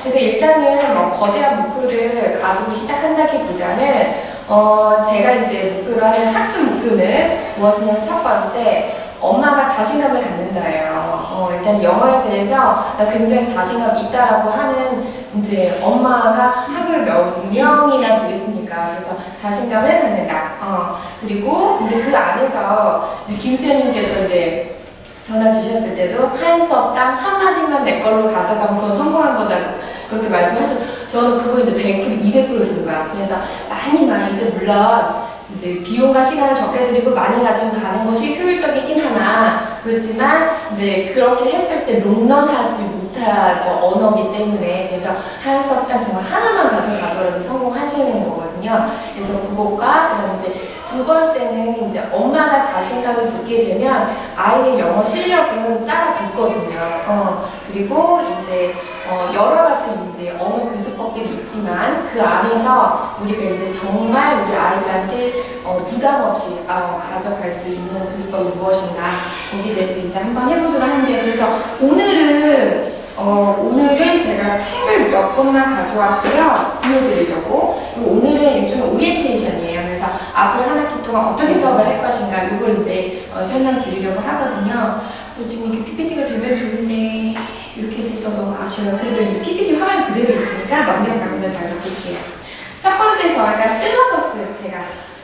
그래서 일단은 뭐 거대한 목표를 가지고 시작한다기보다는 제가 이제 목표로 하는 학습 목표는 무엇이냐면 첫 번째, 엄마가 자신감을 갖는다예요. 일단 영어에 대해서 굉장히 자신감이 있다라고 하는 이제 엄마가 한국에 몇 명이나 되겠습니까? 그래서 자신감을 갖는다. 그리고 이제 그 안에서 이제 김수현님께서 이제 전화 주셨을 때도 한 수업당 한마디만 내 걸로 가져가면 그거 성공한 거다고 그렇게 말씀하셨어요. 저는 그거 이제 100%, 200% 된 거야. 그래서 많이 이제 물론 이제 비용과 시간을 적게 들이고 많이 가져가는 것이 효율적이긴 하나 그렇지만 이제 그렇게 했을 때 롱런하지 못하죠. 언어기 때문에. 그래서 한 수업당 정말 하나만 가져가더라도 성공하시는 거거든요. 그래서 그것과 그다음 이제 두 번째는 이제 엄마가 자신감을 붙게 되면 아이의 영어 실력은 따라 붙거든요. 그리고 이제 여러 가지 이제 언어 교수법들이 있지만 그 안에서 우리가 이제 정말 우리 아이들한테 부담 없이 가져갈 수 있는 교수법이 무엇인가 거기에 대해서 이제 한번 해보도록 하는데 그래서 오늘은 제가 책을 몇 권만 가져왔고요. 보여드리려고. 오늘은 일종의 오리엔테이션이에요. 그래서 앞으로 한 학기 동안 어떻게 수업을 할 것인가 이걸 이제 설명드리려고 하거든요. 그래서 지금 이게 PPT가 되면 좋은데 이렇게 돼서 너무 아쉬워요. 그래도 이제 PPT 화면 그대로 있으니까 넘겨가면서 잘 볼게요. 첫 번째 저희가 실러버스 제가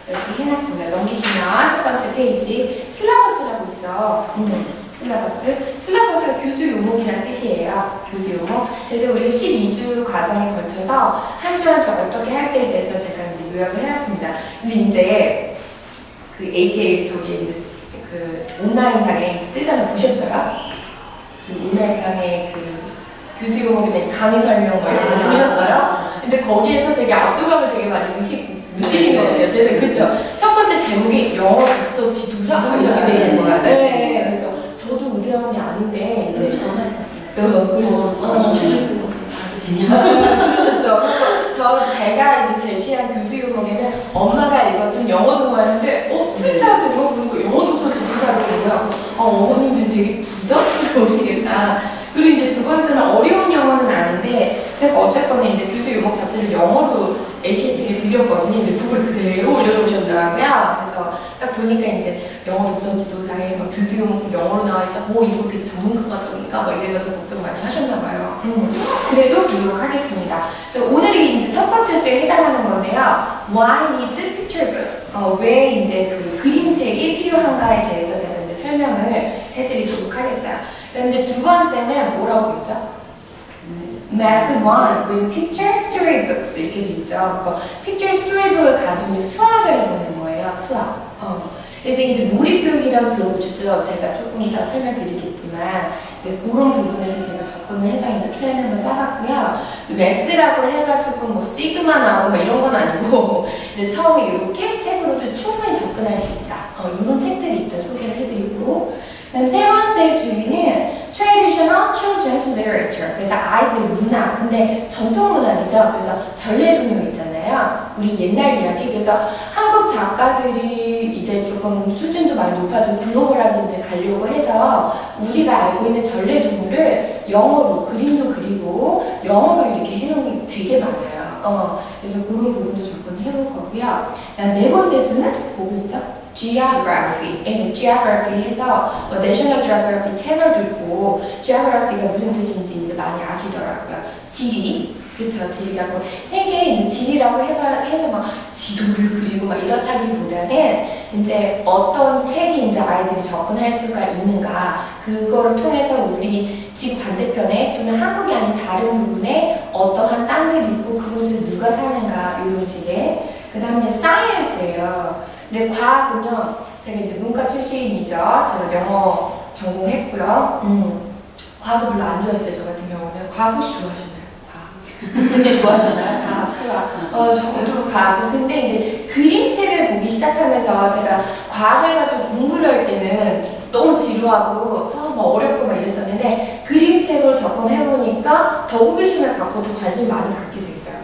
이렇게 해놨습니다. 넘기시면 첫 번째 페이지 실러버스라고 있죠. 실러버스가 교수 요목이라는 뜻이에요. 교수 요목. 그래서 우리가 12주 과정에 걸쳐서 한 주 한 주 어떻게 할지에 대해서 제가 이제 요약을 해놨습니다. 근데 이제 그 AK 저기 이제 그 온라인상에 뜨잖아요. 보셨어요? 그 온라인상에 그 교수 요목에 대한 강의 설명 뭐 이런 거 보셨어요? 근데 거기에서 되게 압도감을 되게 많이 느끼신 것 같아요. 제가 그쵸? 첫 번째 제목이 영어 독서 지도사 이렇게 되어 있는 거예요. 네. 그래서 저도 의대원이 아닌데 이제 전화해봤어요. 그렇죠. 제가 이제 제시한 교수 요목에는 엄마가 읽어준 영어 동화인데 프린트아웃도 그리고 영어 독서 지도사로 보고요. 어머님들 되게 부담스러우시겠다. 그리고 이제 두 번째는 어려운 영어는 아닌데 제가 어쨌거나 이제 교수 요목 자체를 영어로 AK 측에 드렸거든요. 근데 그걸 그대로 올려놓으셨더라고요. 그래서 딱 보니까 이제 영어 독서 지도사에 막 교수 요목 영어로 나와있자 이거 되게 전문가 과정인가 막 이래가지고 걱정 많이 하셨나봐요. 그래도 보도록 하겠습니다. 오늘이 이제 첫 번째 주에 해당하는 건데요. Why needs picture book? 왜 이제 그 그림책이 필요한가에 대해서 제가 이제 설명을 해드리도록 하겠어요. 그런데 두 번째는 뭐라고 써있죠? Method 1 with picture storybooks 이렇게 돼 있죠. picture storybook을 가지고 수학을 해보는 거예요. 수학. 그래서 이제 몰입교육이라고 들어보셨죠? 제가 조금 이따 설명드리겠지만 이제 그런 부분에서 제가 접근을 해서 이제 플랜을 한번 짜봤고요. 매스라고 해가지고 뭐 시그마 나오고 뭐 이런 건 아니고 이제 처음에 이렇게 책으로도 충분히 접근할 수 있다. 이런 책들이 있다 소개를 해드리고 그다음 세 번째 주에는 Traditional Children's Literature. 그래서 아이들 문학. 근데 전통 문학이죠. 그래서 전래동요 있잖아요. 우리 옛날 이야기. 그래서 한국 작가들이 이제 조금 수준도 많이 높아지고 글로벌하게 이제 가려고 해서 우리가 알고 있는 전래동요를 영어로 그림도 그리고 영어로 이렇게 해놓은 게 되게 많아요. 그래서 그런 부분도 접근해볼 거고요. 네 번째 주는 뭐고 있죠? Geography. Geography 해서 National Geography 채널도 있고 Geography가 무슨 뜻인지 이제 많이 아시더라고요. 지리. 그렇죠. 지리가 세계 이제 지리라고 해서 막 지도를 그리고 막 이렇다기보다는 이제 어떤 책이 이제 아이들이 접근할 수가 있는가 그거를 통해서 우리 지구 반대편에 또는 한국이 아닌 다른 부분에 어떠한 땅들이 있고 그곳에 누가 사는가 이런 식의 그 다음 이제 사이언스예요. 근데 과학은요, 제가 이제 문과 출신이죠. 제가 영어 전공했고요. 과학을 별로 안 좋아했어요, 저 같은 경우는. 과학 혹시 좋아하셨나요? 과학. 굉장히 좋아하셨나요? 과학, 수학. 저도 과학. 근데 이제 그림책을 보기 시작하면서 제가 과학을 가지고 공부를 할 때는 너무 지루하고 막 어렵고 막 이랬었는데 그림책으로 접근해보니까 더 호기심을 갖고 더 관심을 많이 갖게 됐어요.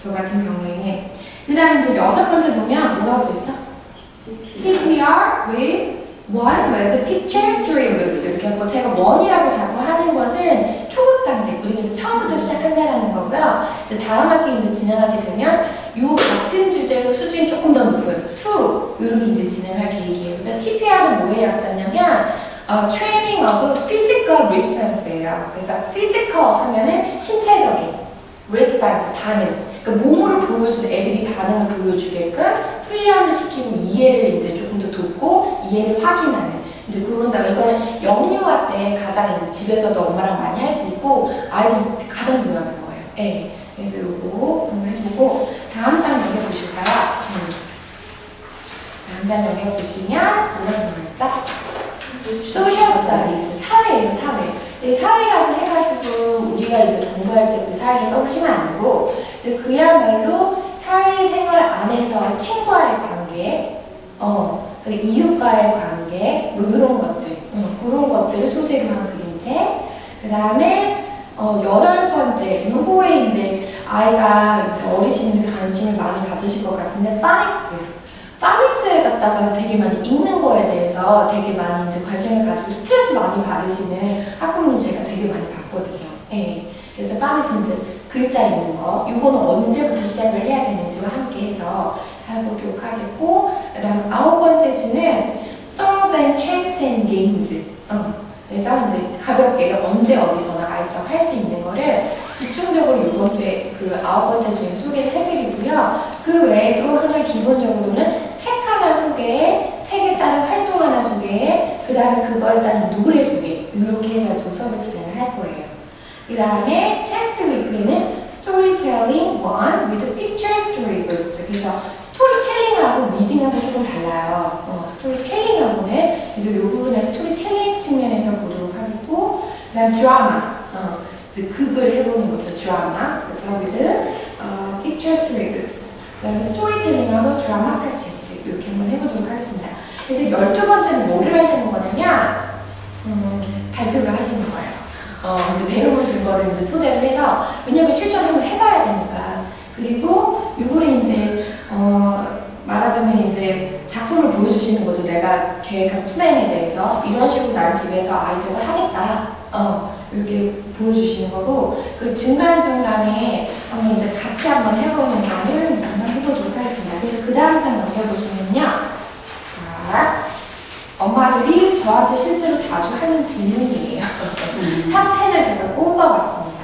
저 같은 경우에는. 그 다음에 이제 여섯 번째 보면 뭐라고 써있죠? TPR with one with picture storybooks 이렇게 하고 제가 one이라고 자꾸 하는 것은 초급 단계, 우리가 이제 처음부터 시작한다라는 거고요. 이제 다음 학기 이제 진행하게 되면 요 같은 주제로 수준이 조금 더 높은 2 이렇게 이제 진행할 계획이에요. 그래서 TPR은 뭐의 약자냐면 Training of Physical Response예요. 그래서 Physical 하면은 신체적인, Response 반응. 그러니까 몸으로 보여주는 애들이 반응을 보여주게끔 훈련을 시키고 이해를 이제 조금 더 돕고 이해를 확인하는 이제 그런 장. 이거는 영유아 때 가장 이제 집에서도 엄마랑 많이 할 수 있고 아이들이 가장 좋아하는 거예요. 네. 그래서 요거 한번 해보고 다음 장 넘겨보실까요? 다음 장 넘겨보시면 뭐라고 했죠? Social Studies, 사회예요, 사회. 사회라고 해가지고 우리가 이제 공부할 때 그 사회를 떠올리시면 안 되고 이제 그야말로 사회생활 안에서 친구와의 관계, 그리고 이웃과의 관계, 뭐 이런 것들, 그런 것들을 소재로 한 그림책. 그 다음에 8번째, 요거에 이제 아이가 이제 어르신들 관심을 많이 가지실 것 같은데 파닉스에 갖다가 되게 많이 읽는 거에 대해서 되게 많이 이제 관심을 가지고 스트레스 많이 받으시는 학부모님 제가 되게 많이 봤거든요. 예. 그래서 파닉스 이제 글자 읽는 거, 요거는 언제부터 시작을 해야 되는지와 함께 해서 해보도록 하겠고, 그 다음 9번째 주는 Songs and Chants and Games. 그래서 이제 가볍게 언제 어디서나 아이들랑 할 수 있는 거를 집중적으로 이번 주에 그 9번째 주에 소개를 해드리고요. 그 외에도 항상 기본적으로는 책 하나 소개, 책에 따른 활동 하나 소개, 그 다음에 그거에 따른 노래 소개 이렇게 해가지고 수업을 진행을 할 거예요. 그 다음에 10th week에는 Storytelling 1 with Picture Storybooks. 그래서 스토리텔링하고 리딩하고 조금 달라요. 스토리텔링하고는 그래서 이 부분은 스토리텔링 측면에서 보도록 하겠고, 그 다음 드라마, 이제 극을 해보는 거죠. 드라마, 그래서 with Picture Storybooks. 그 다음에 스토리텔링하고 드라마 프랙티스 이렇게 한번 해보도록 하겠습니다. 그래서 12번째는 뭐를 하시는 거냐면 발표를 하시는 거예요. 이제 배워보신 거를 이제 토대로 해서, 왜냐면 실전 한번 해봐야 되니까. 그리고 요거를 이제, 말하자면 이제 작품을 보여주시는 거죠. 내가 계획한 플랜에 대해서. 이런 식으로 난 집에서 아이들과 하겠다. 이렇게 보여주시는 거고, 그 중간중간에 한번 이제 같이 한번 해보는 거를 이제 한번 해보도록 하겠습니다. 그래서 그 다음 장 넘겨보시면요. 자. 엄마들이 저한테 실제로 자주 하는 질문이에요. 탑 10을 제가 꼽아봤습니다.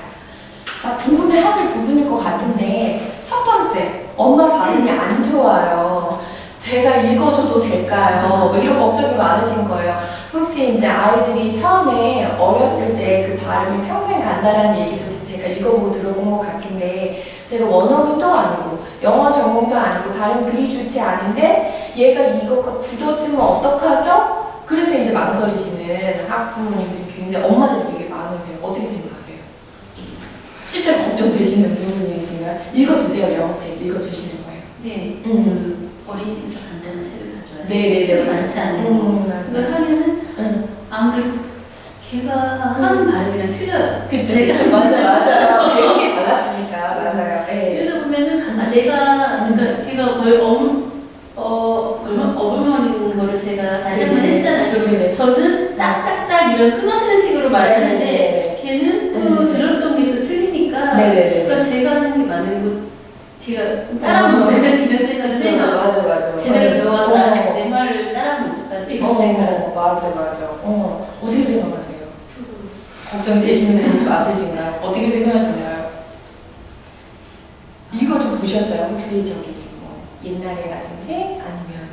자, 궁금해 하실 부분일 것 같은데, 첫 번째, 엄마 발음이 안 좋아요. 제가 읽어줘도 될까요? 뭐 이런 걱정이 많으신 거예요. 혹시 이제 아이들이 처음에 어렸을 때 그 발음이 평생 간다라는 얘기도 제가 읽어보고 들어본 것 같은데, 제가 원어민도 아니고 영어 전공도 아니고 발음 그리 좋지 않은데 얘가 이거가 굳어지면 어떡하죠? 그래서 이제 망설이시는 학부모님들이 굉장히 엄마들이 되게 많으세요. 어떻게 생각하세요? 실제로 걱정되시는 부분이신가요? 읽어주세요. 영어책 읽어주시는 거예요. 네. 어린이집에서 간다는 책을 가져와요. 네네네. 많지 않아요. 그걸 하면은 아무래도 걔가 하는 발음이랑 틀려요. 제가 맞아요. 배운 게 달랐으니까. 맞아요. 네. 그러다 보면은 내가 그러니까 걔가 거의 어불머리는 거를 제가 다시 한번 했잖아요. 네네. 저는 딱딱딱 이런 끊어지는 식으로 말하는데 걔는 또 들었던 게 또 틀리니까. 그러니까 제가 하는 게 맞는 거. 제가 따라 못하는 지는 생각을 해요. 맞아. 제대로 배워서 내 말을 따라 못하지 이런 생각. 맞아. 어떻게 생각하세요? 걱정되시는 분이 많으신가요? 어떻게 생각하시나요? 이거 좀 보셨어요? 혹시 저기 뭐 옛날에라든지 아니면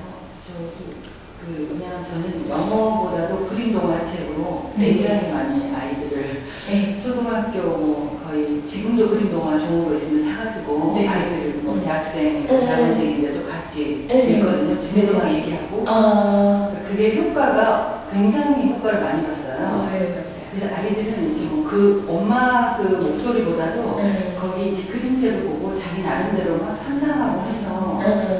그냥 저는 영어보다도 그림 동화책으로 굉장히 많이 아이들을 초등학교 뭐 거의 지금도 그림 동화 좋은 거 있으면 사가지고 아이들 뭐 대학생, 대학생인데도 같이 읽거든요. 친구랑 얘기하고 그게 효과가 굉장히 효과를 많이 봤어요. 그래서 아이들은 이렇게 뭐 그 엄마 그 목소리보다도 거기 그림책을 보고 자기 나름대로 막 상상하고 해서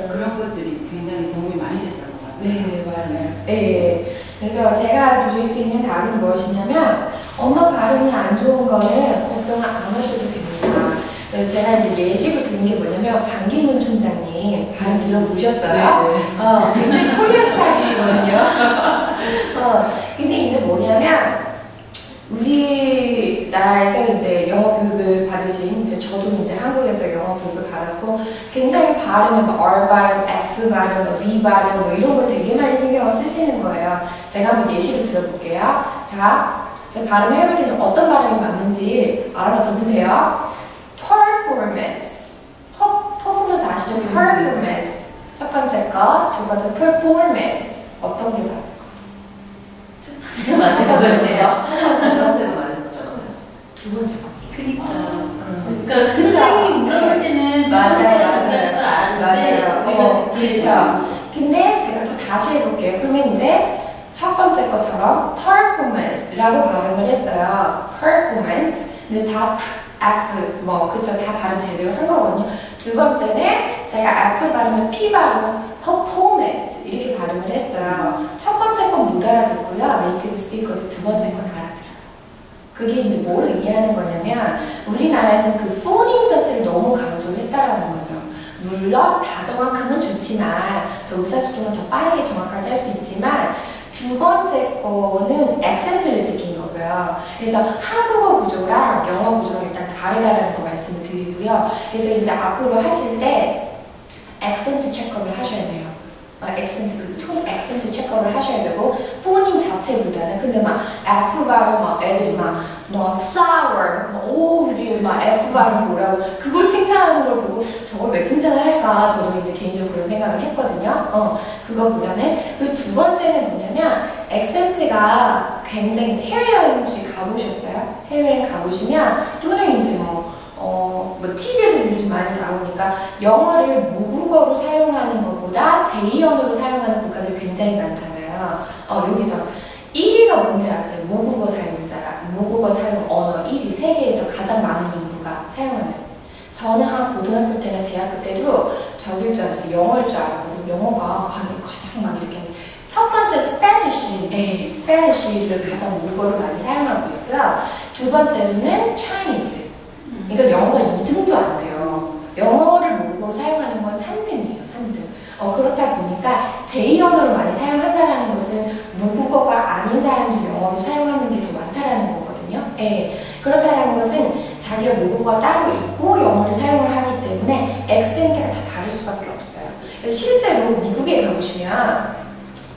그런 것들이 굉장히 도움이 많이 됐다고 같아요. 네, 맞아요. 네. 그래서 제가 드릴 수 있는 답은 무엇이냐면 엄마 발음이 안 좋은 거는 걱정을 안 하셔도 됩니다. 그래서 제가 이제 예시로 드는 게 뭐냐면 반기문 총장님 발음 들어보셨어요? 굉장히 코리아 스타일이시거든요. 근데 이제 뭐냐면 우리 나라에서 이제 영어 교육을 받으신, 이제 저도 이제 한국에서 영어 교육을 받았고, 굉장히 발음에 뭐 R 발음, F 발음, 뭐 V 발음, 뭐 이런 거 되게 많이 신경을 쓰시는 거예요. 제가 한번 예시를 들어볼게요. 자, 제 발음을 해볼 때는 어떤 발음이 맞는지 알아맞혀 보세요. Performance. 퍼포먼스 아시죠? Performance. 첫 번째 거, 두 번째 performance. 어떤 게 맞을까? 제가 맞을 것 같아요. 첫 번째가 맞았죠. 두 번째 거. 그니까. 그러니까 그 선생님이 물어볼 때는 두 번째가 정답인 걸 알았는데 우리가 그렇죠. 근데 제가 또 다시 해볼게요. 그러면 이제 첫 번째 것처럼 performance라고 발음을 했어요. performance. 근데 다 F, 뭐, 그쵸. 다 발음 제대로 한 거거든요. 두 번째는 제가 F 발음을 P 발음을 performance 이렇게 발음을 했어요. 첫 번째 건 못 알아듣고요. 네이티브 스피커도 두 번째 건 알아들어요. 그게 이제 뭘 의미하는 거냐면 우리나라에서는 그 포닝 자체를 너무 강조를 했다라는 거죠. 물론 다 정확하면 좋지만 더 의사소통을 더 빠르게 정확하게 할 수 있지만 두 번째 거는 액센트를 지킨 거고요. 그래서 한국어 구조랑 영어 구조랑 일단 다르다는 거 말씀을 드리고요. 그래서 이제 앞으로 하실 때 액센트 체크업을 하셔야 돼요. 액센트, 그 톤 액센트 체크업을 하셔야 되고 포닝 자체보다는 근데 막 F 발음 막 애들이 막 flower 오 우리 막 F 발음 뭐라고 그걸 칭찬하는 걸 보고 저걸 왜 칭찬을 할까 저도 이제 개인적으로 그런 생각을 했거든요. 그거보다는 그 두 번째는 뭐냐면 액센트가 굉장히 이제 해외여행 혹시 가보셨어요? 해외여행 가보시면 또는 이제 뭐 TV에서 요즘 많이 나오니까 영어를 모국어로 사용하는 것보다 제2언어로 사용하는 국가들이 굉장히 많잖아요. 여기서 1위가 뭔지 아세요? 모국어 사용자, 모국어 사용 언어 1위, 세계에서 가장 많은 인구가 사용하는. 저는 한 고등학교 때나 대학교 때도 저길 줄 알았어요. 영어일 줄 알았거든요. 영어가 가장 막 이렇게 첫 번째 스페니쉬를 가장 모국어로 많이 사용하고 있고요. 두 번째로는 Chinese. 그러니까 영어가 2등도 안 돼요. 영어를 모국어로 사용하는 건 3등이에요. 3등. 그렇다 보니까 제2언어로 많이 사용한다는 것은 모국어가 아닌 사람들이 영어로 사용하는 게 더 많다라는 거거든요. 예. 그렇다는 것은 자기가 모국어가 따로 있고 영어를 사용을 하기 때문에 액센트가 다 다를 수밖에 없어요. 그래서 실제로 미국에 가보시면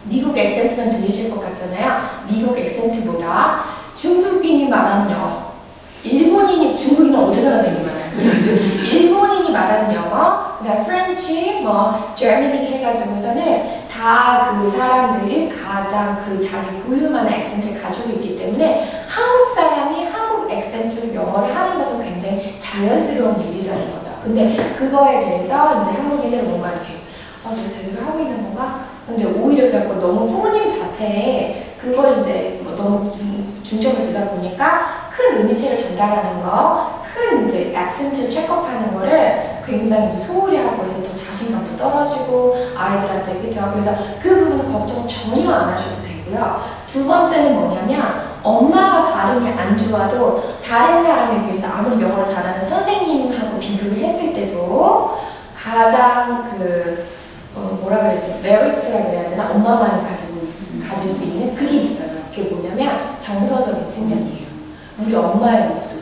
미국 액센트만 들리실 것 같잖아요. 미국 액센트보다 중국인이 말하는 영어 일본인이, 중국인은 어디 가나 되게 많아요. 그래가지고 일본인이 말하는 영어, 그다음 프렌치, 뭐 제르미닉 해가지고서는 다 그 사람들이 가장 그 자기 고유만의 액센트를 가지고 있기 때문에 한국 사람이 한국 액센트로 영어를 하는 것은 굉장히 자연스러운 일이라는 거죠. 근데 그거에 대해서 이제 한국인은 뭔가 이렇게 내가 제대로 하고 있는 건가? 근데 오히려 그래갖고 너무 포님 자체에 그걸 이제 뭐 너무 중점을 두다 보니까 큰 의미체를 전달하는 거, 큰 이제 액센트를 체크업하는 거를 굉장히 이제 소홀히 하고 해서 더 자신감도 떨어지고 아이들한테 그죠? 그래서 그 부분은 걱정 전혀 안 하셔도 되고요. 두 번째는 뭐냐면 엄마가 발음이 안 좋아도 다른 사람에 비해서 아무리 영어를 잘하는 선생님하고 비교를 했을 때도 가장 뭐라 그래야지 메리트라 그래야 되나? 엄마만이 가질 수 있는 그게 있어요. 그게 뭐냐면 정서적인 측면이에요. 우리 엄마의 목소리.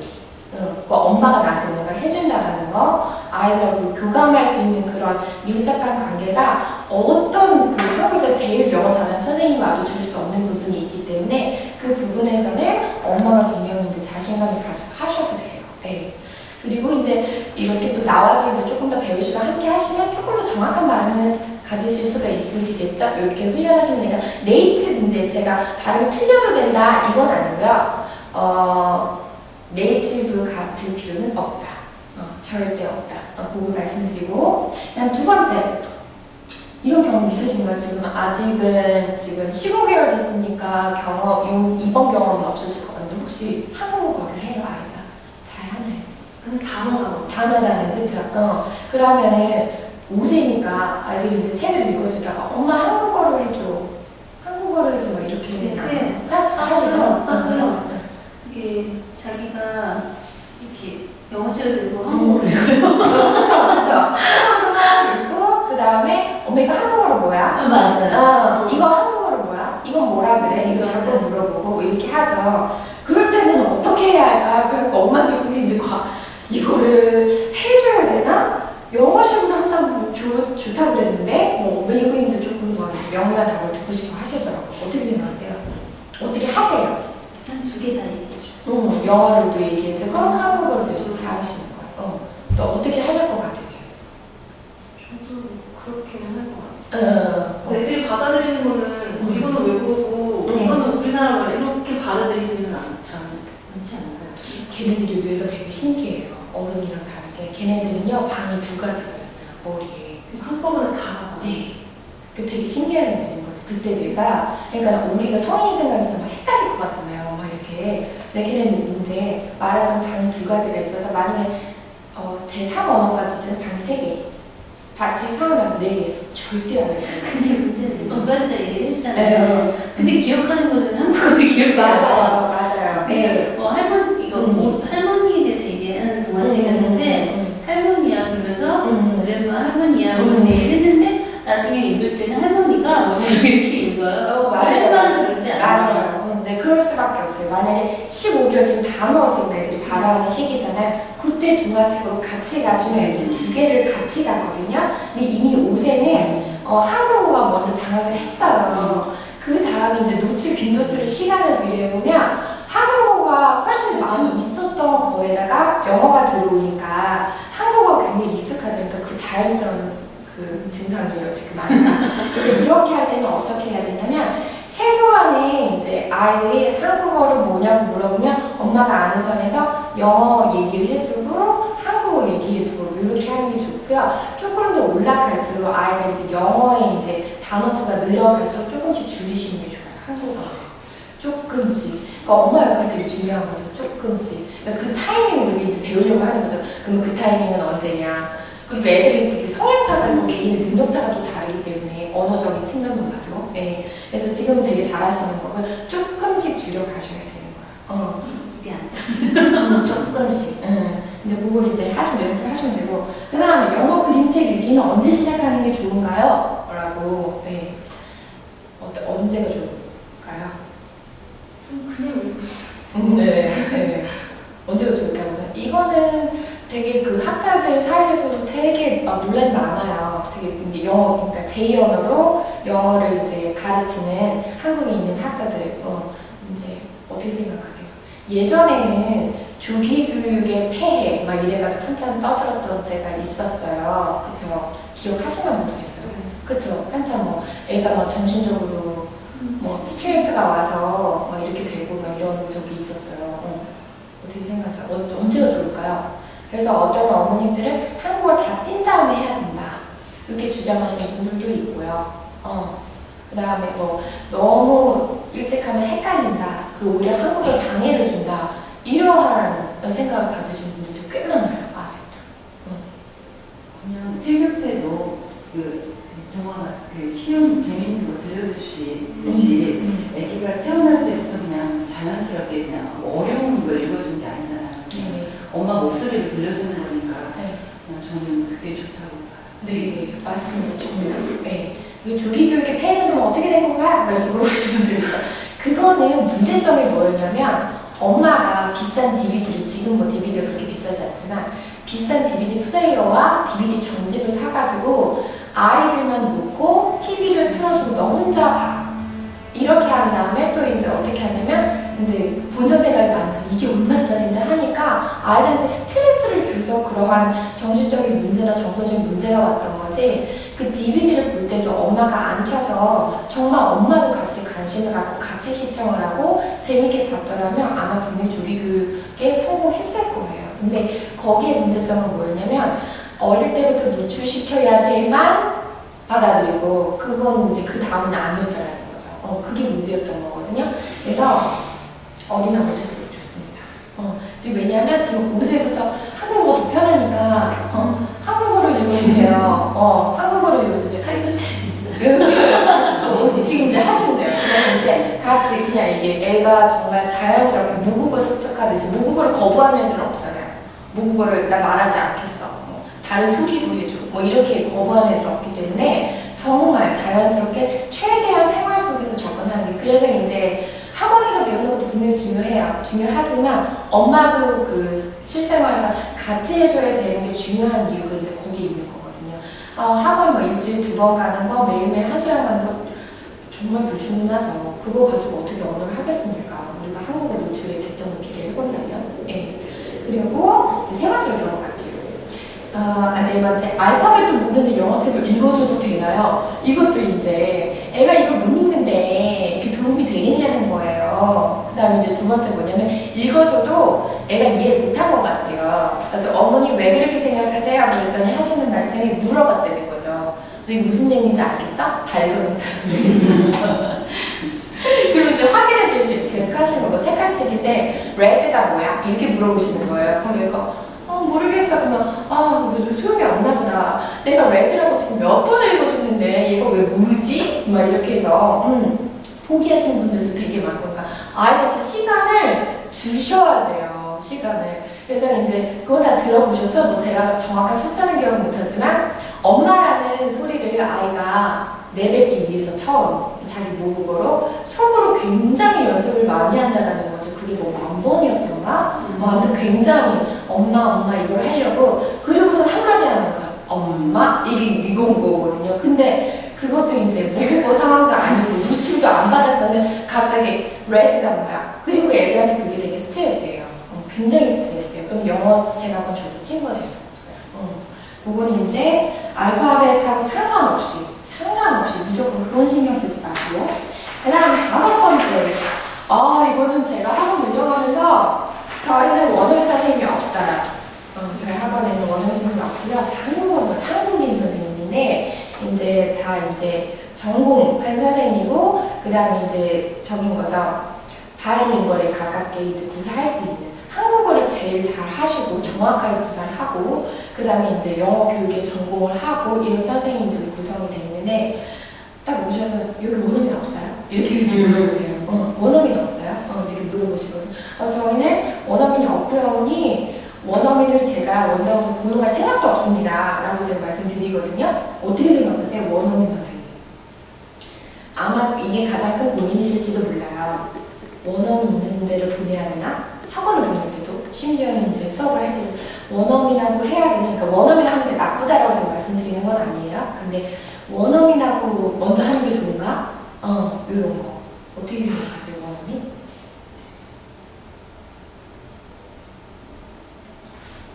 엄마가 나한테 뭔가를 해준다라는 거, 아이들하고 교감할 수 있는 그런 밀접한 관계가 어떤 그 한국에서 제일 영어 잘하는 선생님이 와도 줄 수 없는 부분이 있기 때문에 그 부분에서는 엄마가 분명히 이제 자신감을 가지고 하셔도 돼요. 네. 그리고 이제 이렇게 또 나와서 이제 조금 더 배우시고 함께 하시면 조금 더 정확한 발음을 가지실 수가 있으시겠죠? 이렇게 훈련하시면 되니까 네이티브 이제 제가 발음이 틀려도 된다 이건 아니고요. 네이티브 같을 필요는 없다. 절대 없다. 그거 말씀드리고 그다음 두 번째 이런 경험 있으신가요? 지금 15개월 됐으니까 이번 경험은 없으실 것 같은데 혹시 한국어를 해요 아이가? 잘 하나요? 단어라는 그쵸? 그러면은 5세니까 아이들이 이제 책을 읽어주다가 엄마 한국어로 해줘 막 이렇게 하시죠? 이게 자기가 이렇게 영어책을 들고 한국어로 읽어요. 그쵸. 한국어로 읽고 그 다음에 엄마 이거 한국어로 뭐야? 맞아요. 이거 한국어로 뭐야? 이건 뭐라 그래? 이거 자꾸 물어보고 뭐 이렇게 하죠. 그럴 때는 어떻게 어떻게 해야 할까? 그러니까 엄마들이 그게 이제 이거를 해줘야 되나? 영어식으로 한다고 좋다고 그랬는데, 이거 이제 조금 더 명료한 답을 듣고 싶어 하시더라고요. 어떻게 생각하세요? 어떻게 하세요? 한 두 개 다 얘기해줘. 영어로도 얘기해주고, 한국어로도 요즘 잘하시는 거예요. 또 어떻게 하실 것 같으세요? 저도 그렇게 할 것 같아요. 애들이 받아들이는 거는 이거는 외국어고, 이거는 우리나라 말 이렇게 받아들이지는 않지 않나요? 걔네들이 뇌가 되게 신기해요. 어른이랑 다르게. 걔네들은요, 방이 두 가지가 있어요. 머리에. 한꺼번에 다. 네. 그 되게 신기한 애들인 거죠. 그때 뇌가, 그러니까 우리가 성인이 생각했을 때 막 헷갈릴 것 같잖아요. 막 이렇게. 근데 걔네는 이제 말하자면 방이 두 가지가 있어서 만약에 제3 언어까지는 방이 3개. 제3언어는 4개. 절대 안 해요. 근데 문제는 지금 두 가지 다 얘기를 해주잖아요. 근데 기억하는 거는 한국어를 기억해요. 맞아요. 네. 할머니에 대해서 얘기하는 동화책이 있는데 할머니야 그러면서 그래도 할머니야 그러면서 얘기를 했는데 나중에 읽을 때는 할머니가 이렇게 읽어요. 맞아요. 절대 안 맞아요. 네, 그럴 수밖에 없어요. 만약에 15개월쯤 단어 지금 애들이 발화하는 시기잖아요. 그때 동화책으로 같이 가시면 애들이 2개를 같이 가거든요. 근데 이미 5세는 한국어가 먼저 장악을 했어요. 그 다음에 이제 노출 빈도수를 시간을 비교해보면 한국어가 훨씬 많이 있었던 거에다가 영어가 들어오니까 한국어가 굉장히 익숙하잖아요. 그 자연스러운 그 증상이에요, 지금 많이. 그래서 이렇게 할 때는 어떻게 해야 되냐면 최소한의 이제 아이들이 한국어를 뭐냐고 물어보면 엄마가 아는 선에서 영어 얘기를 해주고 한국어 얘기해주고 이렇게 하는 게 좋고요. 조금 더 올라갈수록 아이가 이제 영어의 이제 단어 수가 늘어갈수록 조금씩 줄이시는 게 좋아요. 한국어 조금씩. 그러니까 엄마 역할 되게 중요한 거죠. 조금씩. 그러니까 그 타이밍을 우리가 이제 배우려고 하는 거죠. 그러면 그 타이밍은 언제냐? 그리고 애들이 성향차가 있고 개인의 능력차가 또 다르기 때문에 언어적인 측면만 봐도. 네. 그래서 지금 되게 잘하시는 거고 조금씩 줄여가셔야 되는 거예요. 입이 안 조금씩. 이제 그걸 이제 연습하시면 되고. 그 다음에 영어 그림책 읽기는 언제 시작하는 게 좋은가요? 라고. 네. 언제가 좋을까요? 그냥 네. 언제가 좋을까요? 이거는 되게 그 학자들 사이에서도 되게 막 논란이 많아요. 되게 이제 영어, 그러니까 제2언어로 영어를 이제 가르치는 한국에 있는 학자들, 이제 어떻게 생각하세요? 예전에는 조기 교육의 폐해 막 이래가지고 한참 떠들었던 때가 있었어요. 그쵸? 기억하시나 모르겠어요. 그쵸? 한참 뭐 애가 막 정신적으로 뭐 스트레스가 와서 막 이렇게 되고 막 이런 적이 있었어요. 어떻게 생각하세요? 언제가 좋을까요? 그래서 어떤 어머님들은 한국어를 다 뛴 다음에 해야 된다. 이렇게 주장하시는 분들도 있고요. 그 다음에 뭐 너무 일찍 하면 헷갈린다. 그 오히려 한국어에 방해를 준다. 이러한 생각을 가지신 분들도 꽤 많아요. 아직도. 그냥 태교 때도 그 동화 쉬운 재밌는 거 들려주시듯이 아기가 태어날 때부터 그냥 자연스럽게 그냥 어려운 걸 읽어주는 게 아니잖아요. 엄마 목소리를 들려주는 거니까 저는 그게 좋다고 봐요. 네, 맞습니다. 조금 네. 조기 교육의 폐해는 그럼 어떻게 된 건가? 막 이렇게 물어보시는 분들이 있어요. 그거는 문제점이 뭐였냐면 엄마가 비싼 DVD를, 지금 뭐 DVD가 그렇게 비싸지 않지만 비싼 DVD 플레이어와 DVD 전집을 사가지고 아이들만 놓고 TV를 틀어주고 너 혼자 봐. 이렇게 한 다음에 또 이제 어떻게 하냐면 근데 본전 생각이 나니까 이게 얼마짜리인데 하니까 아이들한테 스트레스를 줘서 그러한 정신적인 문제나 정서적인 문제가 왔던 거지. 그 DVD를 볼 때도 엄마가 앉혀서 정말 엄마도 같이 관심을 갖고 같이 시청을 하고 재밌게 봤더라면 아마 분명히 조기 교육에 성공했을 거예요. 근데 거기에 문제점은 뭐였냐면 어릴 때부터 노출시켜야 돼만 받아들이고 그건 이제 그 다음은 아니었더라는 거죠. 그게 문제였던 거거든요. 그래서 어린아이 어릴수록 좋습니다. 지금 왜냐면 지금 5세부터 한국어가 더 편하니까 한국어를 읽어주세요. 한국어를 읽어주세요. 할머니까지 있어요. 지금 이제 하시면 돼요. 그래서 이제 같이 그냥 이게 애가 정말 자연스럽게 모국어 습득하듯이 모국어를 거부하는 애들은 없잖아요. 모국어를 나 말하지 않겠어. 다른 소리로 해줘. 뭐 이렇게 거부하는 애들은 없기 때문에 정말 자연스럽게 최대한 생활 속에서 접근하는 게 그래서 이제 학원에서 배우는 것도 분명히 중요해요. 중요하지만 엄마도 그 실생활에서 같이 해줘야 되는 게 중요한 이유가 이제 거기 있는 거거든요. 학원 뭐 일주일에 2번 가는 거, 매일매일 1시간 가는 거 정말 불충분하죠. 그거 가지고 어떻게 언어를 하겠습니까? 우리가 한국에 노출이 됐던 얘기를 해본다면. 예. 그리고 이제 세 번째로 넘어갈게요. 네 번째, 알파벳도 모르는 영어책을 읽어줘도 되나요? 이것도 이제 애가 이걸 못 읽는데 이렇게 도움이 되겠냐는 거예요. 그 다음에 이제 두 번째 뭐냐면 읽어줘도 애가 이해를 못한 것 같아요. 그래서 어머니 왜 그렇게 생각하세요? 그랬더니 하시는 말씀이 물어봤다는 거죠. 너 이게 무슨 얘기인지 알겠어? 발견 못하는 그리고 이제 확인을 계속 하시는 거. 색깔책인데 레드가 뭐야? 이렇게 물어보시는 거예요. 그럼 얘가 모르겠어. 그러면 너 소용이 없나 보다. 내가 레드라고 지금 몇 번을 읽어줬는데 얘가 왜 모르지? 막 이렇게 해서 포기하시는 분들도 되게 많으니까 아이한테 시간을 주셔야 돼요. 시간을. 그래서 이제 그거 다 들어보셨죠? 뭐 제가 정확한 숫자는 기억 못하지만 엄마라는 소리를 아이가 내뱉기 위해서 처음 자기 모국어로 속으로 굉장히 연습을 많이 한다는 거죠. 그게 뭐 10,000번이었던가? 아무튼 굉장히 엄마 이걸 하려고 그리고서 한마디 하는 거죠. 엄마? 이거 온 거거든요. 근데 그것도 이제 모국어 상황도 아니고 노출도 안 받았었는데 갑자기 레드가 뭐야? 그리고 애들한테 그게 되게 스트레스예요. 굉장히 스트레스예요. 그럼 영어 제가 절대 친구가 될 수가 없어요. 그건 이제 알파벳하고 상관없이 무조건 그런 신경 쓰지 마고요. 그 다음 5번째. 이거는 제가 학원 운영하면서 저희는 원어민 선생님이 없어요. 저희 학원에는 원어민 선생님이 없고요. 다 한국인 선생님인데 이제 다 이제 전공한 선생님이고 그 다음에 이제 적인 거죠. 바이링거에 가깝게 이제 구사할 수 있는 한국어를 제일 잘 하시고 정확하게 구사를 하고 그 다음에 이제 영어 교육에 전공을 하고 이런 선생님들이 구성이 되는데 딱 오셔서 여기 원어민 없어요? 이렇게 물어보세요. 원어민 없어요? 이렇게 물어보시거든요. 저희는 원어민이 없고요. 원어민을 제가 원장으로 고용할 생각도 없습니다. 라고 제가 말씀드리거든요. 어떻게 생각하세요? 원어민 선생님. 아마 이게 가장 큰 고민이실지도 몰라요. 원어민 있는 데를 보내야 되나? 학원을 보낼 때도 심지어는 이제 수업을 할 때도 원어민하고 해야 되나? 그러니까 원어민 하는데 나쁘다라고 제가 말씀드리는 건 아니에요. 근데 원어민하고 먼저 하는 게 좋은가? 이런 거. 어떻게 생각하세요, 원어민?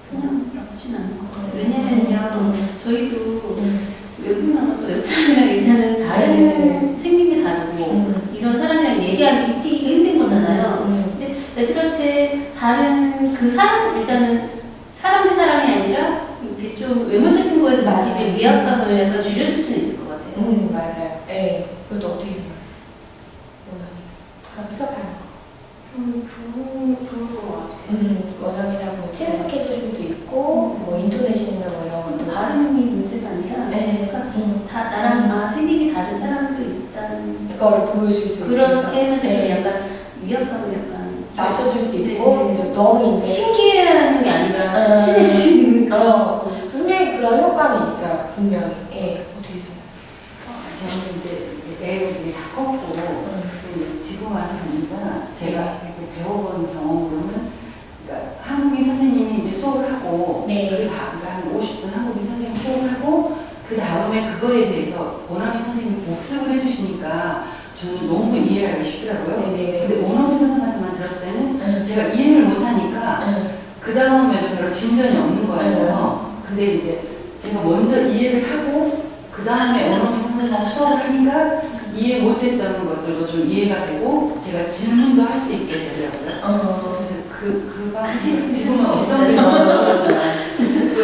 그냥 나쁘진 않은 것 같아요. 왜냐면요, 저희도 외국 나가서 외국 사람이랑 일단은 다른 생긴 게 다르고 이런 사람이랑 얘기하기가 힘든 거잖아요. 근데 애들한테 다른 그 사람, 일단은 사람 대 사람이 아니라 이렇게 좀 외모적인 거에서 이제 위압감을 약간 줄여줄 수는 있을 것 같아요. 맞아요. 네. 그것도 어떻게 생각해요? 원어민. 수업하는 거. 좋은 거 같아요. 원어민하고 친숙해질 수도 있고, 뭐 인토네이션이나 뭐 이런 것도. 발음이 문제가 아니라, 다 나랑 생기기 다른 사람도 있다는 그거를 보여줄 수 있고. 그렇게 하면서 좀 약간 위압감을 약간 낮춰줄 수 있고, 이제 너무 이제 신기해하는 게 아니라 친해지는 거. 분명히 그런 효과는 있어요. 분명히. 예. 어떻게 생각해요? 저는 이제 애들이 다 컸고 이제 지금 와서 보니까 제가 배워본 경험으로는 그러니까 한국인 선생님이 이제 수업을 하고 그 다음에 한 50분 한국인 선생님 수업을 하고 그 다음에 그거에 대해서 원어민 선생님이 복습을 해주시니까 저는 너무 이해하기가 쉽더라고요. 근데 원어민 선생님한테만 들었을 때는 제가 이해를 못하니까 그 다음에도 별로 진전이 없는 거예요. 근데 이제 제가 먼저 이해를 하고 그 다음에 원어민 선생님하고 수업을 하니까 이해 못했던 것들도 좀 이해가 되고 제가 질문도 할 수 있게 되더라고요. 그래서 그가 지금은 어떤 게 나오잖아요.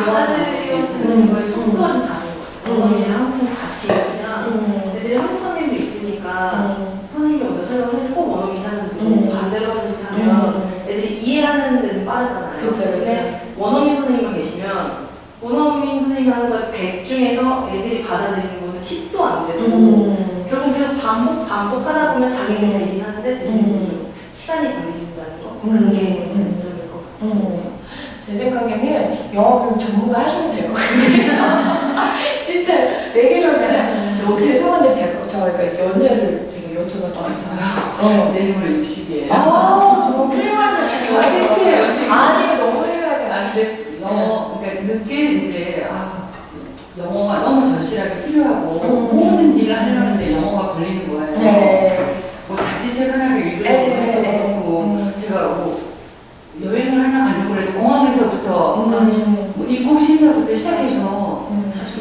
받아들이는 거에 속도는 다른 거예요. 원어민이랑 한국 같이 있으면 애들이 한국 선생님도 있으니까 선생님이 먼저 설명을 해주고 원어민이 하는지 반대로 하는지 하면 애들이 이해하는 데는 빠르잖아요. 근데 원어민 선생님만 계시면 원어민 선생님이 하는 거에 100 중에서 애들이 받아들이는 거는 10도 안 되고 결국 계속 반복하다 보면 자기가 되긴 하는데 대신 좀 시간이 걸린다는 거. 그게 문제일 것 같아요. 제 생각에는 영어 교육 전문가 하셔도 될 것 같아요. 진짜 내기로는 죄송한데 저희가 연세를 제가 여쭤봤더니 내일모레 60이에요. 아니 너무 훌륭하게. 근데 그러니까 늦게 이제 영어가 너무 절실하게 필요하고 모든 일을 하려는데 영어가 걸리는 거예요. 네. 뭐 잡지책 하나를 읽으려고 해도 그렇고 제가 뭐 여행을 하나 가려고 해도 공항에서부터 뭐 입국 심사부터 시작해서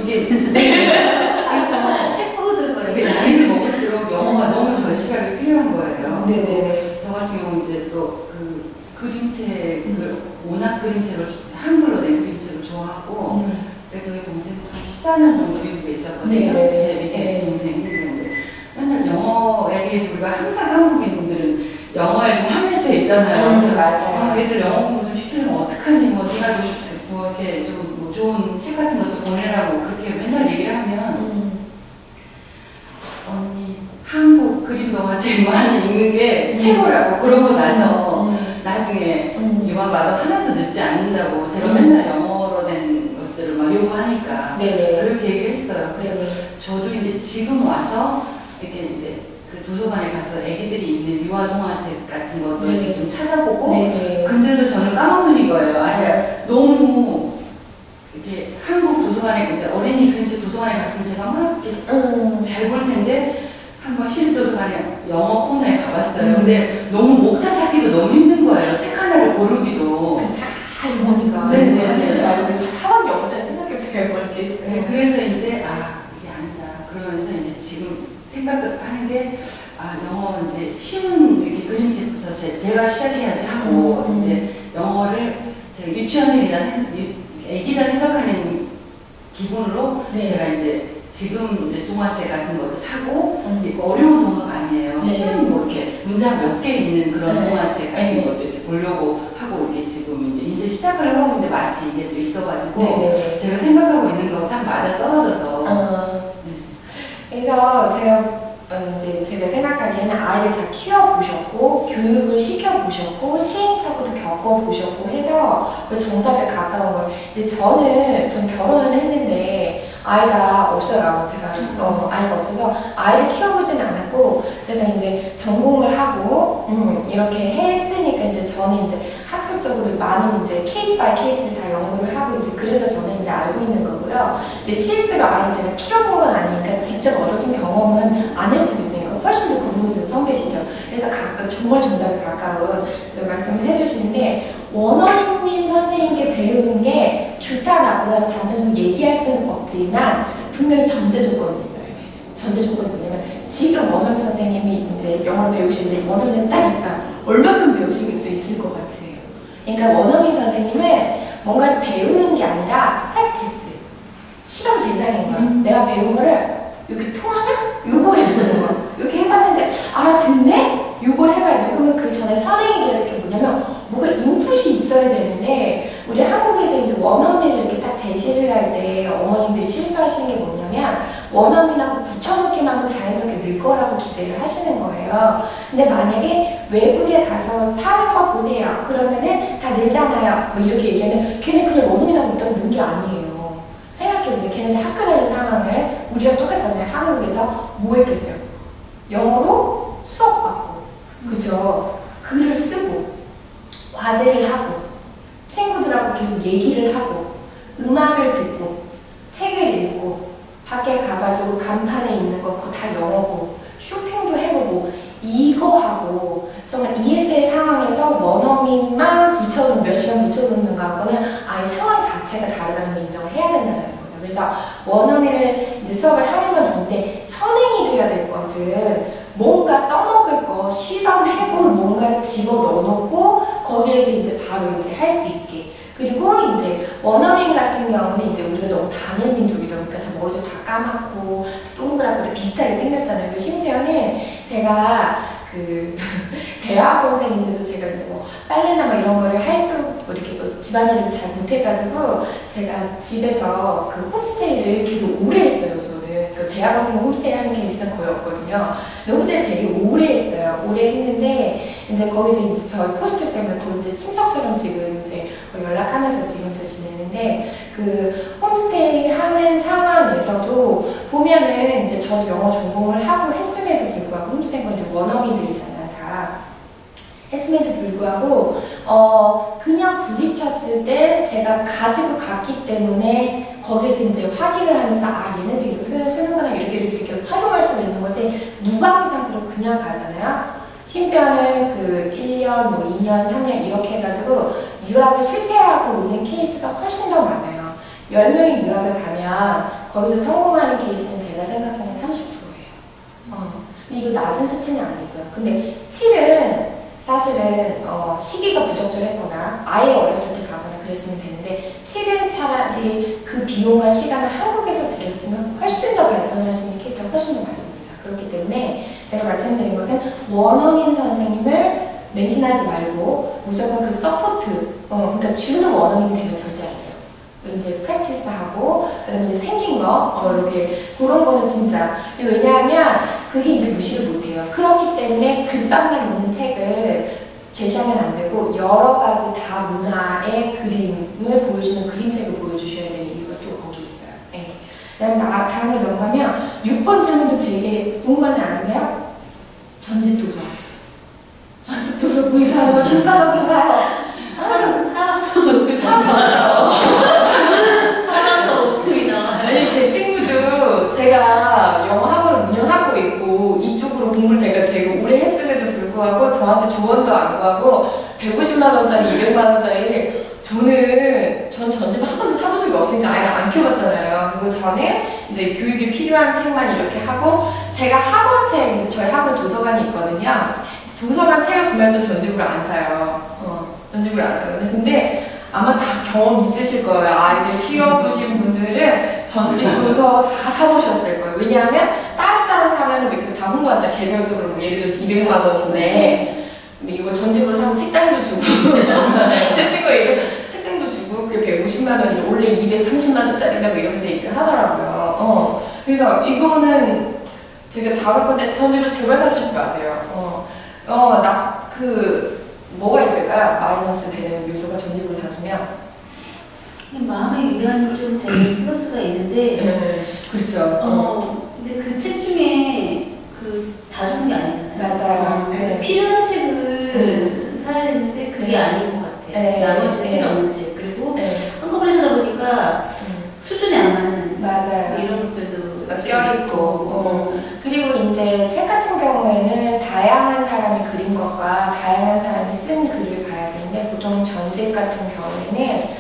이게 그래서 책 보여줄 거예요. 이게 나이를 먹을수록 영어가 너무 절실하게 필요한 거예요. 네네. 저 같은 경우 이제 또 그 그림책을 문학 그림책을 한글로 된 그림책을 좋아하고 그래서 저희 동생 한 14년 정도 미국에 있었거든요. 제 밑에 동생이 있는데 맨날 영어에 대해서 우리가 항상 한국인 분들은 영어에 좀 한계체 있잖아요. 그래서 맞아요. 애들 영어 공부 좀 시키려면 어떡하니 뭐 네가 좀 뭐 이렇게 좀 뭐 좋은 책 같은 것도 보내라고 그렇게 맨날 얘기를 하면 언니 한국 그림 동화책 많이 읽는 게 최고라고 그러고 나서 나중에 유학 가도 하나도 늦지 않는다고 제가 맨날 영어로 된 것들을 막 요구하니까 그렇게 얘기를 했어요. 그래서 저도 이제 지금 와서 이렇게 이제 그 도서관에 가서 애기들이 읽는 유아 동화책 같은 것도 이렇게 좀 찾아보고 근데도 저는 까먹는 거예요. 그러니까 너무 이렇게 한국 도서관에 이제 어린이 그림책 도서관에 갔으면 제가 막 이렇게 잘 볼 텐데 한번 시립도서관에 영어 코너에 가봤어요. 근데 너무 목차 찾기도 너무 힘든 거예요. 책 하나를 고르기도. 할머니가 네네. 말고 사람 영어잘 생각해보세요. 이렇게. 네, 그래서 이제 이게 아니다. 그러면서 이제 지금 생각을 하는 게 영어 이제 쉬운 이렇게 그림책부터 제가 시작해야지 하고 이제 영어를 제가 유치원생이다 애기다 생각하는 기분으로 제가 이제 지금 이제 동화책 같은 것도 사고 어려운 동화가 아니에요. 쉬운 뭐 이렇게 문장 몇 개 있는 그런 동화책 같은 것도 이렇게 보려고 하고 이게 지금 이제 시작을 하고 있는데 마치 이게 또 있어가지고 제가 생각하고 있는 거 딱 맞아 떨어져서. 그래서 제가 생각하기에는 아이를 다 키워보셨고 교육을 시켜보셨고 시행착오도 겪어보셨고 해서 그 정답에 가까운 걸 이제 전 결혼을 했는데 아이가 없어요. 제가 아이가 없어서 아이를 키워보지는 않았고 제가 이제 전공을 하고 이렇게 했으니까 이제 저는 이제 학습적으로 많은 이제 케이스 바이 케이스를 다 연구를 하고 이제 그래서 저는 이제 알고 있는 거고요. 근데 실제로 아이를 제가 키워본 건 아니니까 직접 얻어진 경험은 아닐 수도 있으니까 훨씬 더 그 부분에서 선배시죠. 그래서 정말 정답에 가까운 말씀을 해주시는데 원어민 선생님께 배우는 게 좋다 나쁘다 단편적으로 얘기할 수는 없지만 분명히 전제 조건이 있어요. 전제 조건이 뭐냐면 지금 원어민 선생님이 이제 영어를 배우시는데 원어민 선생님 딱 있어요. 얼마큼 배우실 수 있을 것 같아요. 그러니까 원어민 선생님은 뭔가를 배우는 게 아니라 프랙티스, 실험 대상인 거야. 내가 배운 거를 여기 통하나? 요거 해보는 거야. 이렇게 해봤는데 알아듣네? 요걸 해봐야 돼. 그러면 그 전에 선행이 되는 게 뭐냐면 뭐가 인풋이 있어야 되는데 우리 한국에서 이제 원어민을 이렇게 딱 제시를 할 때 어머님들이 실수하시는 게 뭐냐면 원어민하고 붙여넣기만 하면 자연스럽게 늘 거라고 기대를 하시는 거예요. 근데 만약에 외국에 가서 사는 거 보세요. 그러면은 다 늘잖아요. 뭐 이렇게 얘기하면 걔는 그냥 원어민하고 있다고 는 게 아니에요. 생각해보세요. 걔네들 학교 다니는 상황을 우리랑 똑같잖아요. 한국에서 뭐 했겠어요? 영어로 수업 받고, 그죠? 글을 쓰고, 과제를 하고, 친구들하고 계속 얘기를 하고, 음악을 듣고, 책을 읽고, 밖에 가가지고 간판에 있는 거 그거 다 영어고, 쇼핑도 해보고, 이거 하고, 정말 ESL 상황에서 원어민만 몇 시간 붙여놓는 거하고는 아예 상황 자체가 다르다는 걸 인정을 해야 된다는 거죠. 그래서 원어민을 이제 수업을 하는 건 좋은데 선행이 돼야 될 것은 뭔가 써먹을 거, 실험해볼 뭔가를 집어 넣어놓고 거기에서 이제 바로 이제 할 수 있게. 그리고 이제 원어민 같은 경우는 이제 우리가 너무 단일 민족이다 보니까 다 머리도 다 까맣고 동그랗고 다 비슷하게 생겼잖아요. 심지어는 제가 그 대학원생인데도 제가 이제 뭐 빨래나 뭐 이런 거를 뭐 이렇게 뭐 집안일을 잘 못해가지고 제가 집에서 그 홈스테이를 계속 오래 했어요. 저는 그 대학원생 홈스테이 하는 케이스는 거의 없거든요. 홈스테이를 되게 오래 했어요. 오래 했는데 이제 거기서 이제 저희 포스트 때문에 이제 친척처럼 지금 이제 연락하면서 지금도 지내는데 그 홈스테이 하는 상황에서도 보면은 이제 저도 영어 전공을 하고 했음에도 불구하고 홈스테이가 이제 원어민들이잖아요. 다 했음에도 불구하고 그냥 부딪혔을 때 제가 가지고 갔기 때문에 거기에서 이제 확인을 하면서 얘네들이 이렇게 표현을 쓰는구나 이렇게 활용할 수가 있는 거지 무방비 상태로 그냥 가잖아요. 심지어는 그 1년, 뭐 2년, 3년 이렇게 해가지고 유학을 실패하고 오는 케이스가 훨씬 더 많아요. 10명이 유학을 가면 거기서 성공하는 케이스는 제가 생각하는 30%예요. 근데 이거 낮은 수치는 아니고요. 근데 7은 사실은 시기가 부적절했거나 아예 어렸을 때 가거나 그랬으면 되는데 7은 차라리 그 비용과 시간을 한국에서 들였으면 훨씬 더 발전할 수 있는 케이스가 훨씬 더 많습니다. 그렇기 때문에 제가 말씀드린 것은 원어민 선생님을 맹신하지 말고 무조건 그 서포트, 그러니까 주는 원어민이 되면 절대 안 돼요. 이제 프랙티스하고 그다음에 이제 생긴 거 이렇게 그런 거는 진짜 왜냐하면 그게 이제 무시를 못해요. 그렇기 때문에 글밥만 있는 책을 제시하면 안 되고 여러 가지 다 문화의 그림을 보여주는 그림책을 보여주셔야 되는 이유가 또 거기 있어요. 네. 그다음에 다음으로 넘어가면 6번 질문도 되게 궁금하지 않으세요? 전집도서. 전집도서 구입하는 거 효과적인가요? 살아서 웃음이 나와요. 아니 제 친구도 제가 영어 학원을 운영하고 있고 이쪽으로 공부를 되게 오래 했음에도 불구하고 저한테 조언도 안 구하고 150만 원짜리, 200만 원짜리 전 전집 한 번도 사본 적이 없으니까 아예 안 키워봤잖아요. 그리고 저는 이제 교육이 필요한 책만 이렇게 하고 제가 학원책, 이제 저희 학원 도서관이 있거든요. 도서관 책을 구매할 때 전집으로 안 사요. 전집으로 안 사거든요. 근데 아마 다 경험 있으실 거예요. 아이들 키워보신 분들은 전집 도서 다 사보셨을 거예요. 왜냐하면 따로따로 사면 다 홍보하잖아요. 개별적으로 뭐 예를 들어서 200만 원인데 이거 전집으로 사면 책장도 주고 제 친구가 얘기해서 책장도 주고 그게 150만 원이 원래 230만 원짜리라고 이러면서 얘기를 하더라고요. 그래서 이거는 제가 다룰 건데 전집을 제발 사주지 마세요. 뭐가 있을까요? 마이너스 되는 요소가 전집으로 사주면 마음의 위안이 좀 되는 플러스가 있는데 그렇죠. 근데 그 책 중에 다 주는 게 아니잖아요. 맞아요. 네. 필요한 책을 사야 되는데 그게 아닌 것 같아요. 나머지 필요 없는 책. 그리고 한꺼번에 사다 보니까 수준에 안 맞는 맞아요. 이런 것들도 껴있고 그리고 이제 책 같은 경우에는 다양한 사람이 그린 것과 다양한 사람이 쓴 글을 봐야 되는데 보통 전집 같은 경우에는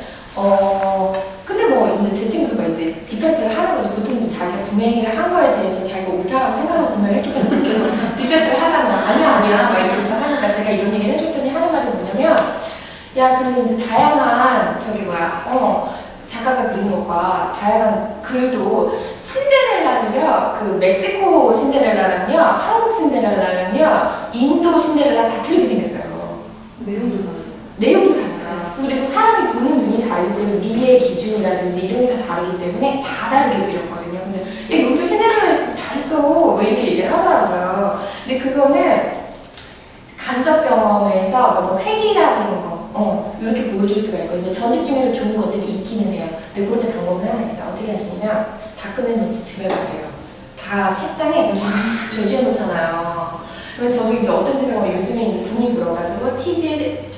근데 뭐 이제 제 친구가 이제 디펜스를 하는 거죠. 보통 이제 자기가 구매 행위를 한 거에 대해서 자기가 옳다라고 생각하고 구매를 했기 때문에 계속 디펜스를 하잖아요. 아니야 막 이러면서 하니까 제가 이런 얘기를 해줬더니 하는 말이 뭐냐면 야 근데 이제 다양한 작가가 그린 것과 다양한 글도 신데렐라를요, 그 멕시코 신데렐라랑요, 한국 신데렐라랑요, 인도 신데렐라 다 틀리게 생겼어요. 내용도 다르죠. 내용도 달라요. 그리고 사람이 보는 눈이 다르기 때문에 미의 기준이라든지 이런 게 다 다르기 때문에 다 다르게 그렸거든요. 근데 야, 여기도 신데렐라 다 있어. 뭐 이렇게 얘기를 하더라고요. 근데 그거는 간접 경험에서 너무 획일화되는 거. 이렇게 보여줄 수가 있거든요. 전집 중에도 좋은 것들이 있기는 해요. 근데 그럴 때 방법은 하나 있어요. 어떻게 하시냐면 다 꺼내놓지 제발 마세요. 다 책장에 쫙 절지해 놓잖아요. 그래서 저도 이제 어떤 집에 가면 요즘에 이제 분이 불어가지고 거실에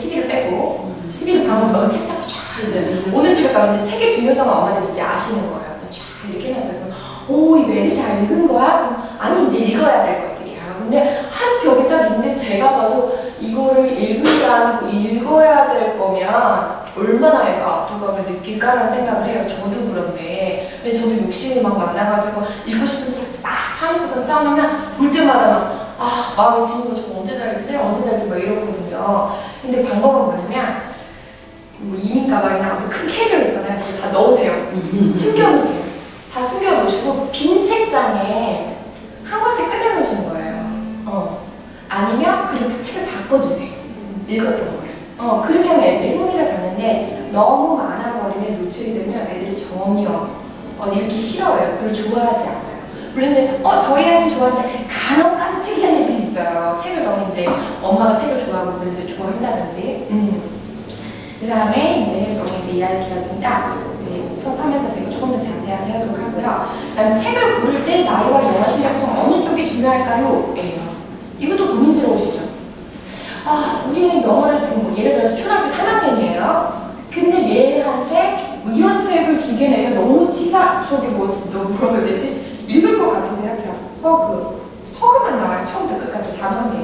TV를 빼고 TV를 방으로 넣은 책장 쫙 어느 집에 가면 이제 책의 중요성을 엄마들이 이제 아시는 거예요. 쫙 이렇게 해놨어요. 오, 이거 애들이 다 읽은 거야? 그럼 아니 이제 읽어야 될 것들이야. 근데 한 벽에 딱 있는데 제가 봐도 이거를 읽으려고 읽어야 될 거면 얼마나 애가 압도감을 느낄까라는 생각을 해요. 저도 그런데. 근데 저도 욕심이 막 많아가지고 읽고 싶은 책 막 사놓고서 쌓아놓으면 볼 때마다 막 마음에 지는 거 저거 언제 달지? 막 이러거든요. 근데 방법은 뭐냐면 뭐 이민 가방이나 큰 캐리어 있잖아요. 거기 다 넣으세요. 숨겨놓으세요. 다 숨겨놓으시고 빈 책장에 한 권씩 끝내놓으시는 거예요. 아니면 그리고 책을 바꿔주세요. 읽었던 거를. 그렇게 하면 애들이 흥미를 갖는데 너무 많아버리면 노출이 되면 애들이 전혀 읽기 싫어요. 별로 좋아하지 않아요. 물론 저희 아이는 좋아하는데 간혹 가득 특이한 애들이 있어요. 책을 너무 이제 엄마가 책을 좋아하고 그래서 좋아한다든지. 그 다음에 이제 너무 이제 이야기 길어지니까 이제 수업하면서 제가 조금 더 자세하게 하도록 하고요. 그다음에 책을 고를 때 나이와 영어 실력 중 어느 쪽이 중요할까요? 예요. 이것도 고민스러우시죠? 우리 우리는 영어를 지금 뭐 예를 들어서 초등학교 3학년이에요. 근데 얘한테 뭐 이런 책을 주기엔 애가 너무 저기 뭐지, 너 뭐라고 해야 되지? 읽을 것 같으세요? 자, 허그만 나와요. 처음부터 끝까지 단 한 개.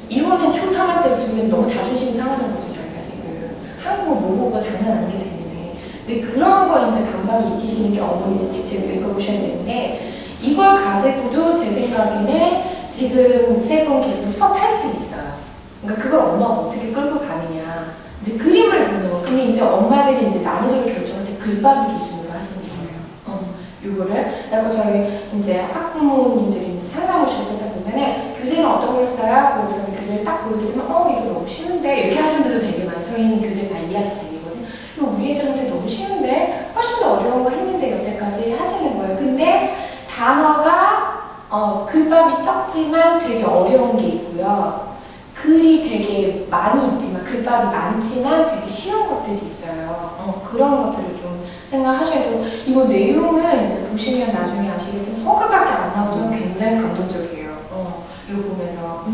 이거는 초3학 때 주기엔 너무 자존심이 상하는 거죠, 자기가 지금. 한국어 모국어 장난 아니게 되는데. 근데 그런 거 이제 감각을 익히시는 게 어머니를 직접 읽어보셔야 되는데, 이걸 가지고도 제 생각에는 지금 세 분 계속 수업할 수 있어요. 그러니까 그걸 엄마가 어떻게 끌고 가느냐. 이제 그림을 보는 거. 근데 이제 엄마들이 이제 난이도를 결정할 때 글바비 기준으로 하시는 거예요. 요거를. 그리고 저희 이제 학부모님들이 이제 상담 오실 때 보면은 교재는 어떤 걸 써요? 그래서 교재를 딱 보여드리면 이거 너무 쉬운데 이렇게 하시는 분들 되게 많아요. 저희는 교재 다 이야기책이거든요. 이거 우리 애들한테 너무 쉬운데 훨씬 더 어려운 거 했는데 여태까지 하시는 거예요. 근데 단어가 글밥이 적지만 되게 어려운 게 있고요. 글이 되게 많이 있지만, 글밥이 많지만 되게 쉬운 것들이 있어요. 그런 것들을 좀 생각하셔야 되고, 이거 내용은 이제 보시면 나중에 아시겠지만 허그밖에 안 나오지만 굉장히 감동적이에요. 이거 보면서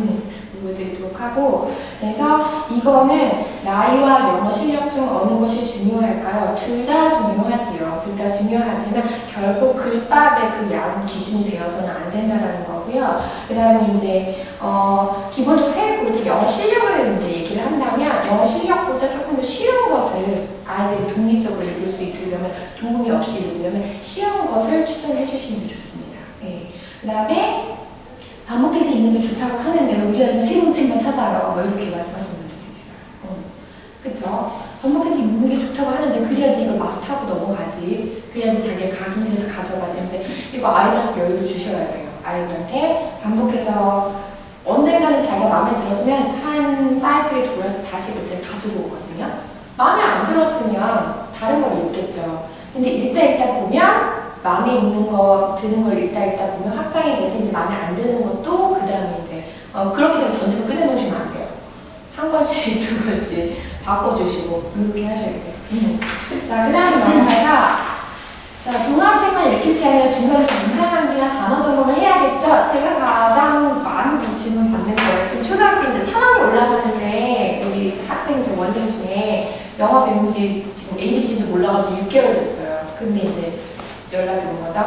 보여드리도록 하고, 그래서 이거는 나이와 영어 실력 중 어느 것이 중요할까요? 둘 다 중요하지요. 둘 다 중요하지만 결국 글밥의 그 양 기준이 되어서는 안 된다는 거고요. 그 다음에 이제 기본적으로 책을 고를 때 영어 실력을 이제 얘기를 한다면 영어 실력보다 조금 더 쉬운 것을 아이들이 독립적으로 읽을 수 있으려면, 도움이 없이 읽으려면 쉬운 것을 추천해 주시면 좋습니다. 네. 그 다음에 반복해서 읽는 게 좋다고 하는데 우리 아이는 새로운 책만 찾아요. 뭐 이렇게 말씀하시는 분들도 있어요. 그쵸? 반복해서 읽는 게 좋다고 하는데 그래야지 이걸 마스터하고 넘어가지. 그래야지 자기가 각인이 돼서 가져가지. 근데 이거 아이들한테 여유를 주셔야 돼요. 아이들한테 반복해서 언젠가는 자기가 마음에 들었으면 한 사이클이 돌아서 다시 그 책을 가지고 오거든요. 마음에 안 들었으면 다른 걸 읽겠죠. 근데 읽다 보면 마음에 있는 거, 드는 걸 읽다 보면 확장이 되지, 이제 마음에 안 드는 것도 그 다음에 이제 그렇게 되면 전체로 끊어놓으시면 안 돼요. 한 권씩, 두 권씩 바꿔주시고 이렇게 하셔야 돼요. 자, 그 다음에 넘어가서 자, 동화책만 읽힐 때는 중간에서 문장암기나 단어 점검을 해야겠죠? 제가 가장 많은 질문 받는 거예요. 지금 초등학교 이제 3학년 올라가는데 우리 학생, 원생 중에 영어 배운 지 지금 ABC도 몰라가지고 6개월 됐어요. 근데 이제 연락이 온 거죠.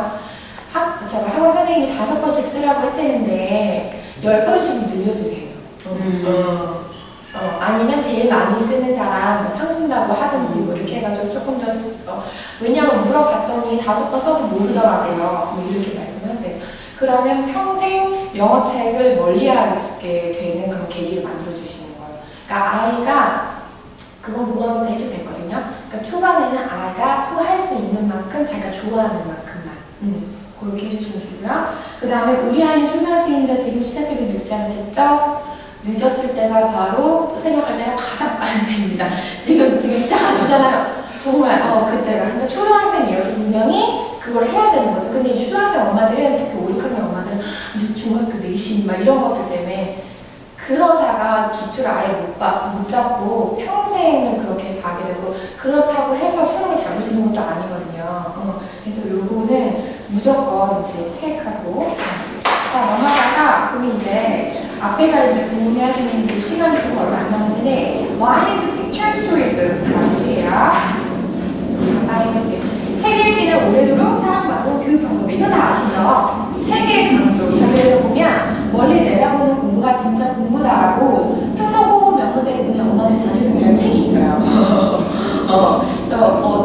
제가 학원 선생님이 5번씩 쓰라고 했다는데 10번씩 늘려주세요. 아니면 제일 많이 쓰는 사람 뭐 상 준다고 하든지 뭐 이렇게 해가지고 조금 더 왜냐면 물어봤더니 5번 써도 모르더라고요. 뭐 이렇게 말씀하세요. 그러면 평생 영어책을 멀리하게 되는 그런 계기를 만들어주시는 거예요. 그러니까 아이가 그건 무한대 해도 되거든요. 그러니까 초반에는 아이가 소화할 수 있는 만큼 자기가 좋아하는 만큼만 그렇게 해주시면 좋고요. 그 다음에 우리 아이는 초등학생인데 지금 시작해도 늦지 않겠죠? 늦었을 때가 바로 생각할 때가 가장 빠른 때입니다. 지금 시작하시잖아요. 정말 그때가. 그러니까 초등학생이어도 분명히 그걸 해야 되는 거죠. 근데 초등학생 엄마들은, 특히 5, 6학년 엄마들은 이제 중학교 내신 막 이런 것들 때문에 그러다가 기초를 아예 못 잡고 평생을 그렇게 가게 되고, 그렇다고 해서 수능을 잘 보시는 것도 아니거든요. 그래서 요거는 무조건 이제 체크하고. 자, 넘어가서 그럼 이제 앞에가 이제 궁금해하시는 게 시간이 좀 얼마 안 남았는데 Why is picture storybook? 자, 보세요. 책 읽기는 오래도록 사랑받는 교육 방법. 이거 다 아시죠? 책의 강도. 자, 그래서 보면 멀리 내다보는 공부가 진짜 공부다라고 특목고 명문대에 보면 엄마들 자녀교육이라는 책이 있어요.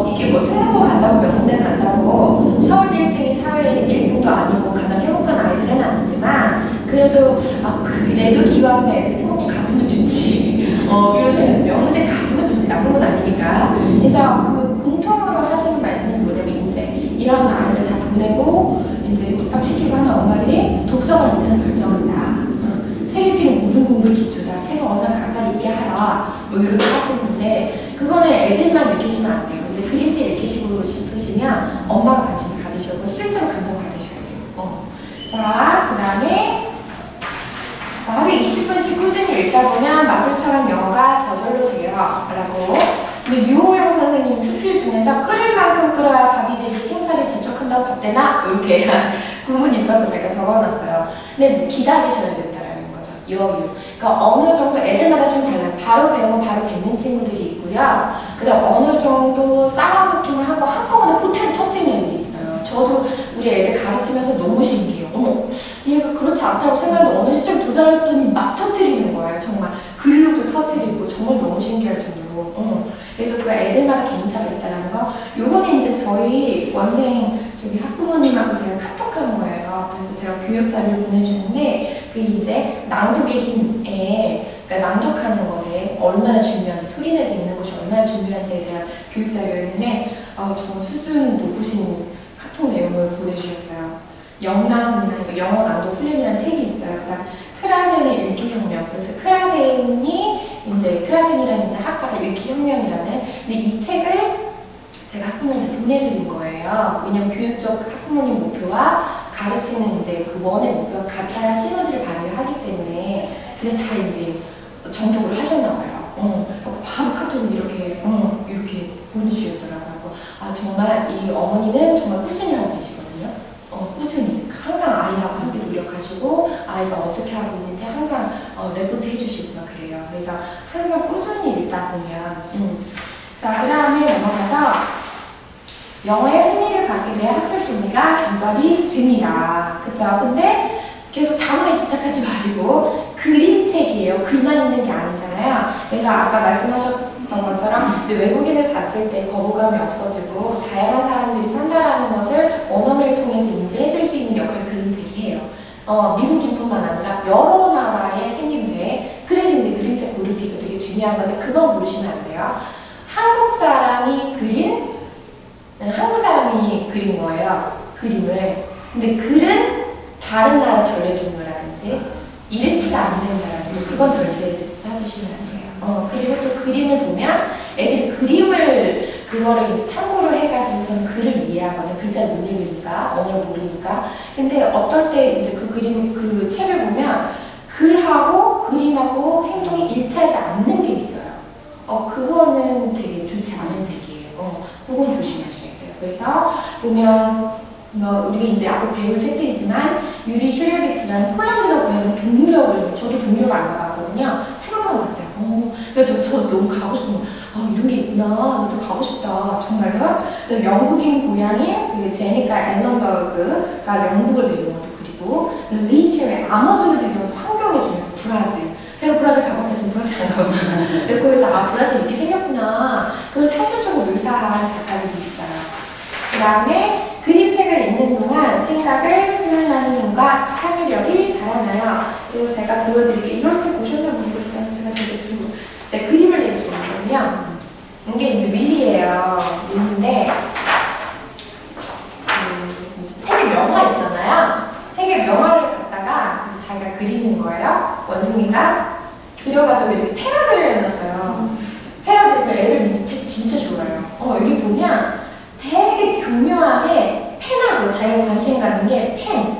이게 뭐 특목고 간다고 명문대 간다고 서울대 1등이 사회 1등도 아니고 가장 행복한 아이들은 아니지만 그래도 기왕이면 애들이 특목고 가지면 좋지. 이런 생각, 명문대 가지면 좋지. 나쁜 건 아니니까. 그래서 그 공통으로 하시는 말씀이 뭐냐면 이제 이런 아이들 다 보내고 이제 입학시키고 하는 엄마들이 독서가 있다는 결정한다. 책 읽기는 모든 공부의 기초다. 책은 어디서 가까이 있게 하라. 뭐 이렇게 하시는데 그거는 애들만 읽히시면 안 돼요. 근데 그림책 읽히시고 싶으시면 엄마가 관심을 가지시고 실제로 감동 받으셔야 돼요. 자, 그 다음에 하루에 20분씩 꾸준히 읽다 보면 마술처럼 영어가 저절로 돼요. 라고. 근데 유호영 선생님 수필 중에서 끓일 만큼 끓어야 밥이 되지 생사를 지촉한다고 밥 되나? 이렇게 구문이 있어서 제가 적어놨어요. 근데 기다리셔야 된다는 거죠. 여유. 그러니까 어느 정도 애들마다 좀 달라요. 바로 배우고 바로 뱉는 친구들이 있고요. 그다음 어느 정도 쌓아놓기만 하고 한꺼번에 포텐을 터뜨리는 애들이 있어요. 저도 우리 애들 가르치면서 너무 신기해요. 어머, 얘가 그렇지 않다고 생각했는데 어느 시점 도달했더니 막 터뜨리는 거예요. 정말 글로도 터뜨리고 정말 너무 신기할 정도로. 그래서 그 애들마다 개인차가 있다는 거. 요거는 이제 저희 원생 저기 학부모님하고 제가 카톡하는 거예요. 그래서 제가 교육사를 보내주는데 그 이제 낭독의 힘에 그러니까 낭독하는 것에 얼마나 중요한지 소리내서 읽는 것이 얼마나 중요한지에 대한 교육 자료였는데 정말 수준 높으신 카톡 내용을 보내주셨어요. 영낭이나 영어 낭독 훈련이라는 책이 있어요. 그러니까 크라센의 읽기혁명. 그래서 크라센이라는 이제 학자가 읽기혁명이라는. 근데 이 책을 제가 학부모님한테 보내드린 거예요. 왜냐면 교육적 학부모님 목표와 가르치는 이제 그 원의 목표가 같아야 시너지를 발휘하기 때문에 그냥 다 이제 정독을 하셨나봐요. 바로 카톡을 이렇게 보내주셨더라고요. 아, 정말 이 어머니는 정말 꾸준히 하고 계시거든요. 꾸준히. 항상 아이하고 함께 노력하시고, 아이가 어떻게 하고 있는지 항상 레포트 해주시고 막 그래요. 그래서 항상 꾸준히 읽다 보면. 자, 그 다음에 넘어가서 영어에 흥미를 갖게 된 학습 동기가 유발이 됩니다. 그쵸? 근데 계속 단어에 집착하지 마시고 그림책이에요. 글만 있는 게 아니잖아요. 그래서 아까 말씀하셨던 것처럼 이제 외국인을 봤을 때 거부감이 없어지고 다양한 사람들이 산다라는 것을 원어민을 통해서 인지해줄 수 있는 역할을 그림책이 해요. 미국인뿐만 아니라 여러 나라의 생김새. 그래서 이제 그림책 고르기가 되게 중요한 건데 그건 모르시면 안 돼요. 한국 사람이 그린 거예요. 그림을. 근데 글은 다른 나라 전래동료라든지 일치가 안 된다라는 거. 그건 절대 찾으시면 안 돼요. 그리고 또 그림을 보면 애들이 그거를 이제 참고로 해가지고서는 글을 이해하거나 글자를 못 읽으니까, 언어를 모르니까. 근데 어떨 때 이제 그 책을 보면 글하고 그림하고 행동이 일치하지 않는 게 있어요. 그거는 되게 좋지 않은 책이에요. 그건 조심하셔야 돼요. 그래서 보면 우리가 이제 앞으로 배울 책들이지만 유리 슈레비츠라는 폴란드가 보면 동유럽을, 저도 동유럽 안 가봤거든요. 책만 봤어요. 그래서 저 너무 가고 싶은 이런 게 있구나. 나도 가고 싶다. 정말로. 영국인 고향인 제니카 앨런버그가 영국을 배경으로 그리고 리첼의 아마존을 배경으로 환경의 중에서 브라질. 제가 브라질 가봤겠으면 브라질 안 가봤어요. 근데 거기서 브라질 이렇게 생겼구나. 그걸 사실적으로 묘사한 작가들이 있어요. 그 다음에 그림책을 읽는 동안 생각을 표현하는 힘과 창의력이 자라나요. 그리고 제가 보여드릴게요. 이런 책 보셨나 모르겠어요. 제가 되게 제 그림을 되게 좋아하거든요. 이게 이제 윌리예요. 윌리인데 세계 명화 있잖아요. 세계 명화를 갖다가 이제 자기가 그리는 거예요. 원숭이가 그려가지고 이렇게 패러디를 해놨어요. 패러디 애들 이 책 진짜 좋아해요. 여기 보면 되게 교묘하게 펜하고 자기가 관심 갖는 게 펜,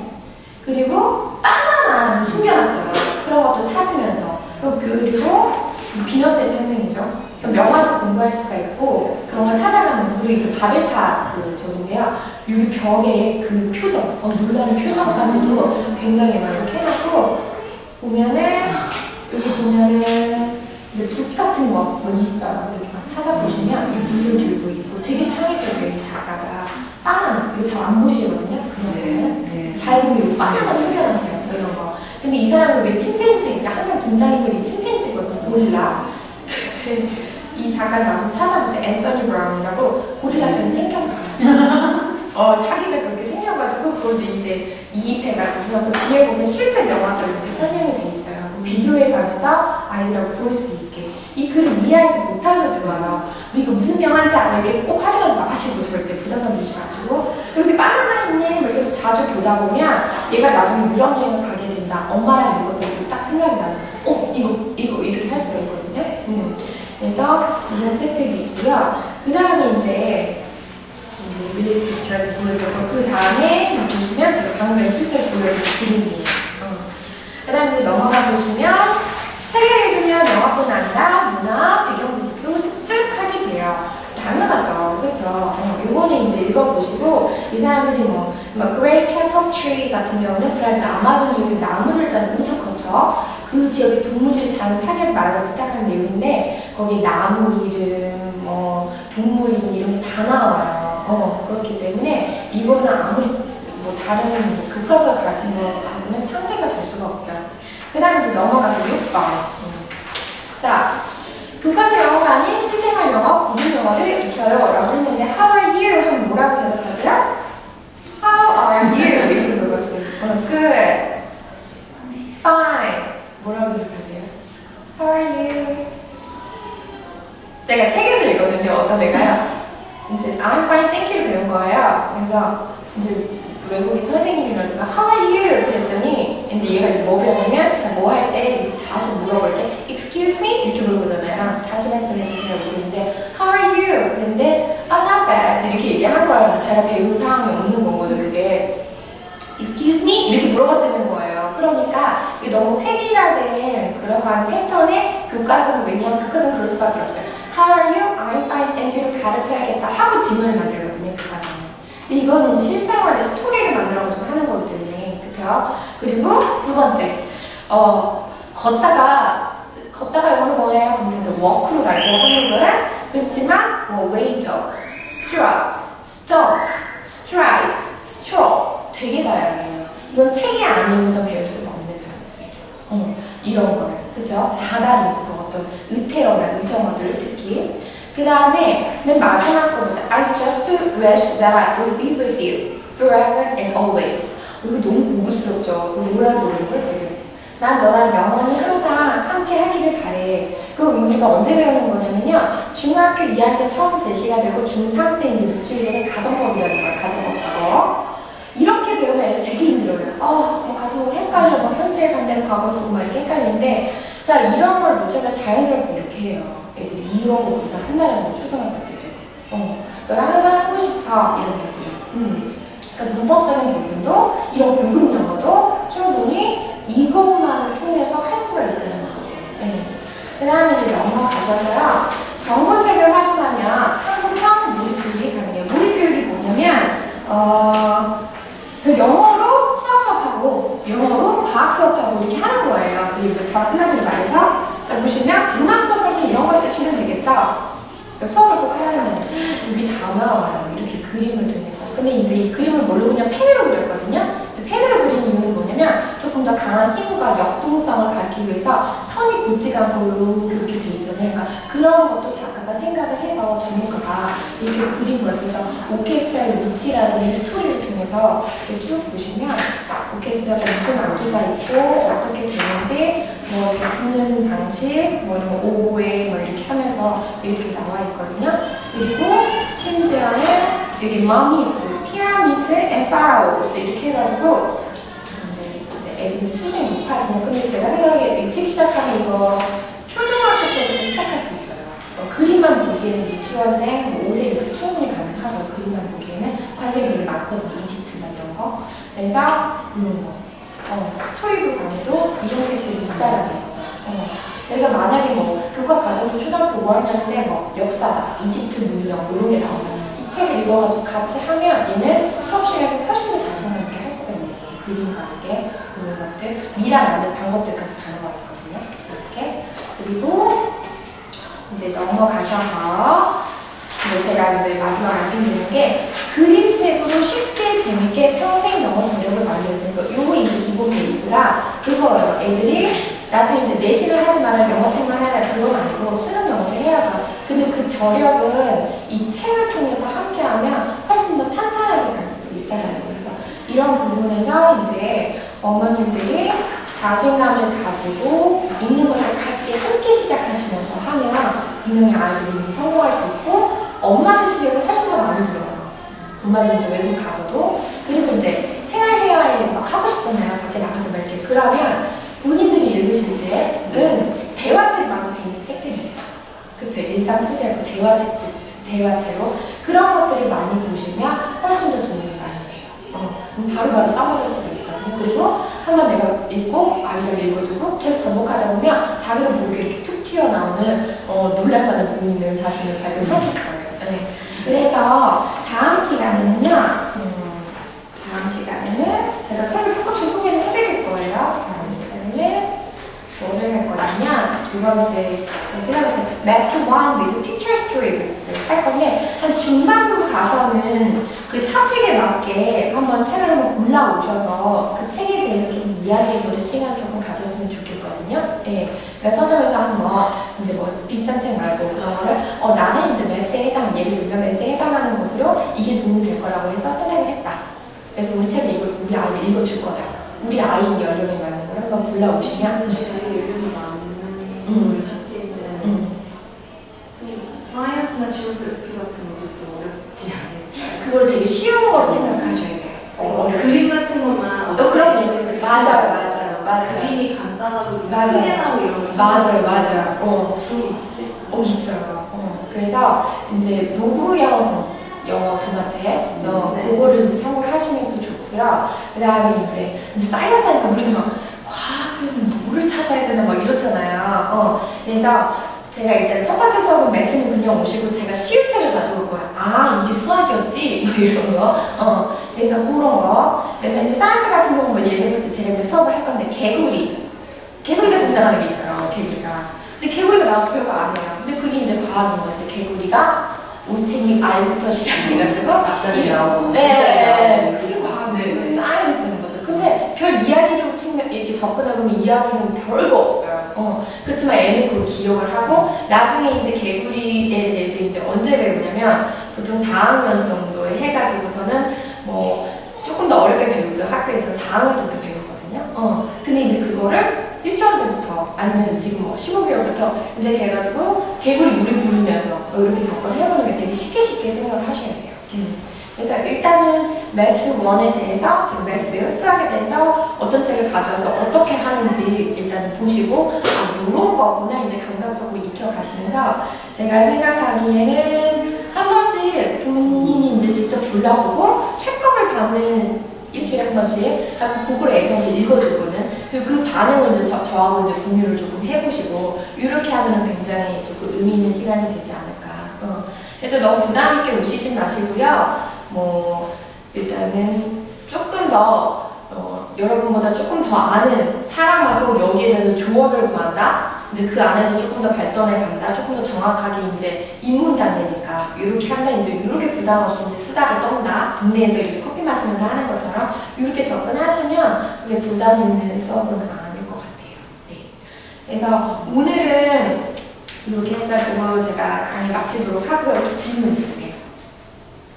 그리고 바나나를 숨겨놨어요. 그런 것도 찾으면서. 그리고 비너스의 탄생이죠. 명화도 공부할 수가 있고 그런 걸 찾아가는. 그리고 바베타 저인데요. 여기 벽에 그 표정, 놀라는 표정까지도 굉장히 막 이렇게 해놨고, 보면은 여기 보면은 이제 붓 같은 거 있어요. 이렇게 막 찾아보시면 이게 붓을 들고 있고 되게 창의적이에요. 이 작가가. 바나나, 이거 잘 안 보이시거든요. 그러면 잘 보면 이 바나나 숨겨놨어요. 이런 거. 근데 이 사람은 왜 침팬지, 한명 등장인물이 침팬지거든요. 고릴라. 이 작가를 나중에 찾아보세요. 앤서니 브라운이라고 고릴라처럼 생겼어요. 자기가 그렇게 생겨가지고 그걸 이제 이입해가지고 그 뒤에 보면 실제 명화도 이렇게 설명이 돼 있어요. 비교해가면서 아이들하고 볼 수 있게. 이 글을 이해하지 못하셔도 좋아요. 이거 무슨 명화인지 알아? 이렇게 꼭 확인하지 마시고 절대 부담감 주지 마시고. 여기 바나나 있네? 이렇게 자주 보다 보면 얘가 나중에 유럽 여행을 가게 된다. 엄마랑 이것도 딱 생각이 나는 이거 이렇게 할 수가 있거든요. 그래서 이런 책들이 있고요. 그 다음에 이제 릴리스 픽처를 보여드렸고, 그 다음에 보시면 제가 방금 실제로 보여드린 그림이에요. 그 다음에 넘어가 보시면 책을 읽으면 영화뿐 아니라 문화, 배경 지식도 습득하게 돼요. 당연하죠. 그렇죠? 요거는 이제 읽어보시고, 이 사람들이 Great Catop Tree 같은 경우는 브라질 아마존 중에 나무를 자른 우드커터, 그 지역의 동물들이 잘 파괴하지 말라고 부탁하는 내용인데 거기 나무 이름, 뭐 동물 이름 이런 게 다 나와요. 그렇기 때문에 이거는 아무리 뭐 다른 뭐 교과서 같은 거하고는 상대가 될 수가 없죠. 그 다음에 이제 넘어가서 6번. 자, 교과서 영어가 아닌 실생활 영어, 고급 영어를 익혀요 라고 했는데 How are you? 하면 뭐라고 대답하세요? How are you? 이렇게 물어봤어요. Good. Fine. 뭐라고 대답하세요? How are you? 제가 책에서 읽었는데 어떤 애가요? 이제 I'm fine, thank you를 배운 거예요. 그래서 이제 외국인 선생님이라든가 How are you? 그랬더니 이제 얘가 이제 뭐 배우냐면 자, 뭐 할 때 이제 다시 물어볼 때 Excuse me? 이렇게 물어보잖아요. 다시 말씀해 주세요. 이랬는데 How are you? 그랬는데 not bad. 이렇게 얘기한 거예요. 제가 배운 상황이 없는 거거든요. 그게 Excuse me? 이렇게 물어봤다는 거예요. 그러니까 이게 너무 획일화된 그러한 패턴의 교과서는 왜냐하면 교과서는 그럴 수밖에 없어요. How are you? I'm fine, thank you를 가르쳐야겠다 하고 질문을 만들거든요. 교과서는. 근데 이거는 실생활의 스토리를 만들어가지고 하는 거기 때문에 그쵸? 그리고 두 번째 걷다가 영어는 뭐예요? 그러면 walk로 가요. 한국은 그렇지만 뭐 waiter, strut, stop, stride, stroll 되게 다양해요. 이건 책이 아니면서 배울 수가 없는 단어들이죠. 이런 거를 그죠? 다 다른 거 어떤 의태어나 의성어들 특히 그 다음에 맨 마지막 거 보세요. I just wish that I would be with you forever and always. 이거 너무 고급스럽죠? 뭐라고 그러는 거야 지금? 난 너랑 영원히 항상 함께 하기를 바래. 그 우리가 언제 배우는 거냐면요. 중학교 2학년 처음 제시가 되고 중3 때 이제 노출되는 가정법이라는 거예요. 가정법하고. 이렇게 배우면 애들 되게 힘들어요. 뭐 가서 헷갈려. 뭐 현재 반대로 과거로 쓰고 막 이렇게 헷갈리는데 자 이런 걸 노출가 자연스럽게 이렇게 해요. 애들이 이런 거 구사한다는 거 초등학교 때. 너랑 항상 하고 싶어. 이런 것들. 그러니까 문법적인 부분도 이런 고급 영어도 충분히 이것만 통해서 할 수가 있다는 거죠. 그 다음에 이제 넘어가셔서요. 정보책을 활용하면 한국형 몰입교육이 가능해요. 몰입교육이 뭐냐면 그 영어로 수학 수업하고 영어로 과학 수업하고 이렇게 하는 거예요. 그리고 다 한마디로 말해서 자 보시면 음악 수업할 때 이런 거 쓰시면 되겠죠? 수업을 꼭 하려면 여기 다 나와요. 이렇게 그림을 통해서. 근데 이제 이 그림을 뭘로 그냥 펜으로 그렸거든요. 펜으로 그린 이유는 뭐냐면 조금 더 강한 힘과 역동성을 가리기 위해서 선이 곧지가 않고 이렇게 돼 있잖아요. 그러니까 그런 것도 작가가 생각을 해서 전문가가 이렇게 그린 거예요. 그래서 오케스트라의 위치라든지 스토리를 통해서 이렇게 쭉 보시면 오케스트라가 무슨 악기가 있고 어떻게 되는지 뭐 이렇게 부는 방식, 뭐 이런 오보에 뭐 이렇게 하면서 이렇게 나와 있거든요. 그리고 심지어는 여기 머미스, 피라미드, 앤 파라오스 이렇게 해가지고 이제 애들이 수준이 높아지는. 근데 제가 생각에 일찍 시작하면 이거 초등학교 때부터 시작할 수 있어요. 그림만 보기에는 유치원생, 뭐 5세, 6세 충분히 가능하고 그림만 보기에는 관심이 되게 많거든요. 이집트나 이런 거. 그래서 이런 거. 스토리북 안에도 이런 책들이 있다라는 거죠. 그래서 만약에 뭐 교과 과정도 초등학교 5학년인데 뭐 역사다, 이집트 문명 이런 게 나오면 이 책을 읽어가지고 같이 하면 얘는 수업 시간에서 훨씬 더 자신감 있게 할 수가 있는 거죠. 그림과 함께 그런 것들, 미라 만드는 방법들까지 다 나와 있거든요. 이렇게. 그리고 이제 넘어가셔서 제가 이제 마지막 말씀드리는 게 그림책으로 쉽게 재밌게 평생 영어 전력을 만들어주는 거. 요거 이제 기본 베이스가 그거예요. 애들이 나중에 이제 내신을 하지 말아 영어책만 해야 그건 아니고 수능 영어도 해야죠. 근데 그 저력은 이 책을 통해서 함께하면 훨씬 더 탄탄하게 갈 수 있다는 거예요. 그래서 이런 부분에서 이제 어머님들이 자신감을 가지고 읽는 것을 같이 함께 시작하시면서 하면 분명히 아이들이 이제 성공할 수 있고 엄마들 실력을 훨씬 더 많이 들어요. 엄마들이 이제 외국 가서도. 그리고 이제 생활회화에 막 하고 싶잖아요. 밖에 나가서 막 이렇게. 그러면 본인들이 읽으실 때는 대화책이 많이 돼 있는 책들이 있어요. 그쵸? 일상 소재하고 대화책들, 대화책으로. 그런 것들을 많이 보시면 훨씬 더 도움이 많이 돼요. 바로바로 써먹을 수가 있거든요. 그리고 한번 내가 읽고 아이를 읽어주고 계속 반복하다 보면 자기도 모르게 이렇게 툭 튀어나오는 놀랄만한 부분을 자신을 발견하실 거예요. 네. 그래서 다음 시간에는요. 다음 시간에는 제가 책을 조금씩 소개를 해드릴 거예요. 다음 시간에는 나면 두 번째 제가 Math 1 with Picture Story 할 건데 한 중반부 가서는 그 토픽에 맞게 한번 책을 한번 골라오셔서 그 책에 대해서 좀 이야기해보는 시간 조금 가졌으면 좋겠거든요. 네. 그래서 서점에서 한번 이제 뭐 비싼 책 말고 그런 거를 나는 이제 매스에 해당, 예를 들면 매스에 해당하는 것으로 이게 도움이 될 거라고 해서 선택을 했다. 그래서 우리 책을 우리 아이를 읽어줄 거다. 우리 아이 연령에 맞는 걸 한번 골라오시면 제가 연령이 맞는 걸 찾기에는 사이언스나 지오그래피 같은 것도 좀 어렵지 않을까요? 그걸 되게 쉬운 거로 생각하셔야 돼요. 그림 같은 것만 그럼 맞아요. 그림이 간단하고 맞아요. 크게 나오고 이런 거 맞아요. 그런 게 있을까요? 있어요. 그래서 이제 노부영 영어 동화책 네. 그거를 이제 참고를 하시면 또 좋고요. 그 다음에 이제 사이언스 하니까 우리도 막 과학은 뭐를 찾아야 되나 막 이렇잖아요. 그래서 제가 일단 첫 번째 수업은 매스는 그냥 오시고 제가 쉬운 책을 가져올 거예요. 이게 수학이었지? 뭐 이런 거. 그래서 그런 거. 그래서 이제 사이언스 같은 경우는 뭐 예를 들어서 제가 이제 수업을 할 건데 개구리가 등장하는 게 있어요. 개구리가. 근데 개구리가 나와도 별거 아니에요. 근데 그게 이제 과학인 거지. 개구리가 올챙이 알부터 시작해가지고 앞다리 나오고 네, 그게 과학이에요. 사이언스인 거죠. 근데 별 이야기로 이렇게 접근해보면 이야기는 별거 없어요. 그렇지만 애는 그걸 기억을 하고 나중에 이제 개구리에 대해서 이제 언제 배우냐면 보통 4학년 정도에 해가지고서는 뭐 조금 더 어렵게 배우죠. 학교에서 4학년부터 배우거든요. 근데 이제 그거를 유치원 때부터 아니면 지금 뭐 15개월부터 이제 해가지고 개구리 노래 부르면서 이렇게 접근해보는 게 되게 쉽게 생각을 하셔야 돼요. 그래서 일단은 매스 1에 대해서 지금 매스 수학에 대해서 어떤 책을 가져와서 어떻게 하는지 일단 보시고 이런 거구나 이제 감각적으로 익혀가시면서 제가 생각하기에는 한 번씩 본인이 이제 직접 골라보고 책감을 받는 일주일에 한 번씩 그거를 애들한테 읽어주거든. 그리고 그 반응을 이제 저하고 이제 공유를 조금 해보시고 이렇게 하면 굉장히 조금 의미 있는 시간이 되지 않을까. 그래서 너무 부담 있게 오시진 마시고요. 뭐 일단은 조금 더 여러분보다 조금 더 아는 사람하고 여기에 대해서 조언을 구한다. 이제 그 안에서 조금 더 발전해 간다. 조금 더 정확하게 이제 입문 단계니까 이렇게 한다. 이제 이렇게 부담 없이 이제 수다를 떤다. 동네에서 이렇게 커피 마시면서 하는 것처럼 이렇게 접근하시면 그게 부담 있는 수업은 아닐 것 같아요. 네. 그래서 오늘은 이렇게 해가지고 제가 강의 마치도록 하고요. 혹시 질문 있으세요?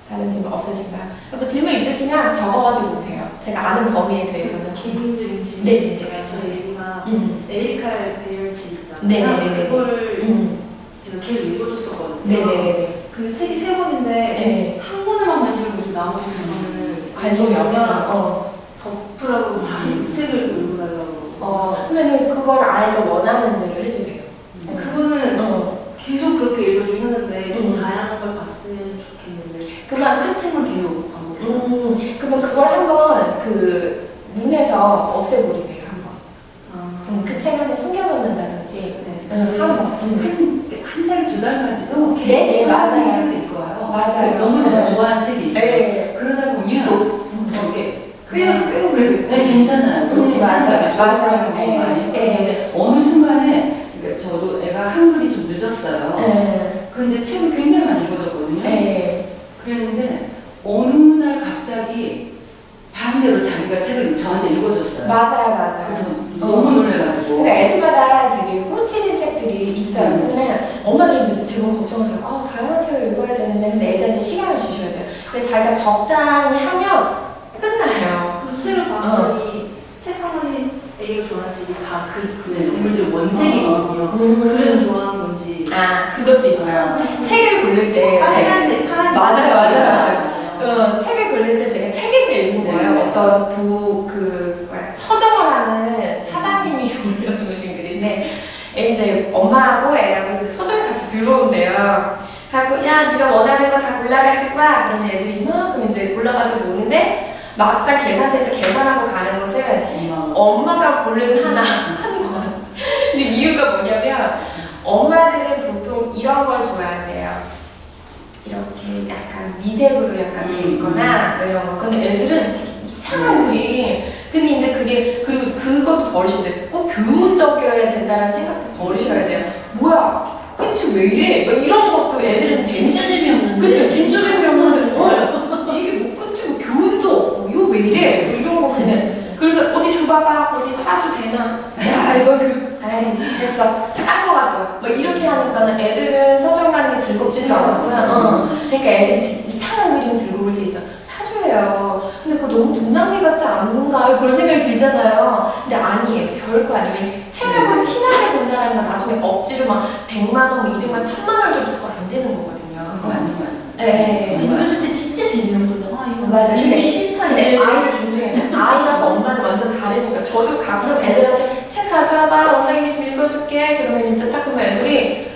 다른 질문 없으신가요? 그 질문 있으시면 적어가지고 오세요. 제가 아는 범위에 대해서는. 개인적인 질문. 네네네. 저희가 에리칼 배열집 있잖아요. 네네네. 그거를 제가 걔를 읽어줬었거든요. 네네네. 근데 책이 3권인데 네. 한 권을만 관심 있고 나머지 2권을 관심이 없어요. 덮으라고 다시 그 책을 읽어달라고. 그러면은 그걸 아이가 원하는 대로 해주세요. 그거는 계속 그렇게 읽어주긴 하는데 좀 다양한 걸 봤으면 좋겠는데 그만 한 책만 계속 반복해서. 그러면 그걸 한번 그 문에서 없애버리세요. 한번. 그 책 한번 숨겨놓는다든지. 한번. 한 달, 두 달까지도 네, 맞아요. 책을 읽어요. 맞아요. 너무 제가 좋아하는 책이 있어요. 네. 그러다 보면 이렇게 꽤 오래됐고. 네, 괜찮아요. 맞아요. 맞아요. 네. 어느 순간에 저도 애가 한글이 좀 늦었어요. 네. 근데 책을 굉장히 많이 읽어줬거든요. 네. 그랬는데 어느 날 갑자기 반대로 자기가 책을 저한테 읽어줬어요. 맞아요. 그래서 너무 놀래가지고. 그러니까 애들마다 되게 꽂히는 책들이 있어요. 그러면 엄마들이 이제 대부분 걱정하세요. 다양한 책을 읽어야 되는데 근데 애들한테 시간을 주셔야 돼요. 근데 자기가 적당히 하면 끝나요. 그 책을 봤더니 책 한 권이 A가 좋아하는 책이 다 그 동물들 원색이거든요. 그래서 좋아하는 건지. 그것도 있어요. 책을 고를 때 빨간색, 파란색. 맞아요. 책을 고를 때 제가 책에서 읽은 거예요. 어떤 서점을 하는 사장님이 올려놓으신 글인데 이제 엄마하고 애하고 이제 서점에 같이 들어온대요. 하고 야 네가 원하는 거 다 골라가지고 와. 그러면 애들이 이만큼 이제 골라가지고 오는데 막상 계산대에서 계산하고 가는 것은 엄마가 고른 하나 한 권. 근데 이유가 뭐냐면 엄마들은 보통 이런 걸 좋아하세요. 이렇게 약간 미색으로 약간 돼 있거나 뭐 이런 거. 근데 애들은 되게 이상한 그림. 근데 이제 그게 그리고 그것도 버리신대. 꼭 교훈적이어야 된다는 생각도 버리셔야 돼요. 뭐야, 그치 왜 이래? 뭐 이런 것도 애들은 진짜 재미없는데. 그치, 진짜 재미없는데. 이게 뭐 끝이 뭐 교훈도 없고 이거 왜 이래? 뭐 이런 거 그냥. 그래서 어디 줘봐봐, 어디 사도 되나? 야 이거 아이 됐어, 딴 거 가져와. 뭐 이렇게 하니까는 애들은 서점 가는 게 즐겁지도 않고요. 그러니까 애들이 되게 이상한 그림 들고 올 때 있어. 사줘요. 근데 그거 너무 돈 낭비 같지 않는가? 그런 생각이 들잖아요. 근데 아니에요. 결코 아니에요. 책하고 친하게 된다는 건 나중에 억지로 막 100만 원, 200만, 1000만 원 줘도 그거 안 되는 거거든요. 그거 맞는 거야. 네. 읽었을 때 진짜 재미없거든. 아 이거 맞아. 읽기 싫다. 근데 아이를 존중해야 돼. 아이하고 엄마는 완전 다르니까. 저도 가끔 애들한테 책 가져와봐, 원장님이 좀 읽어줄게. 그러면 이제 딱 그러면 애들이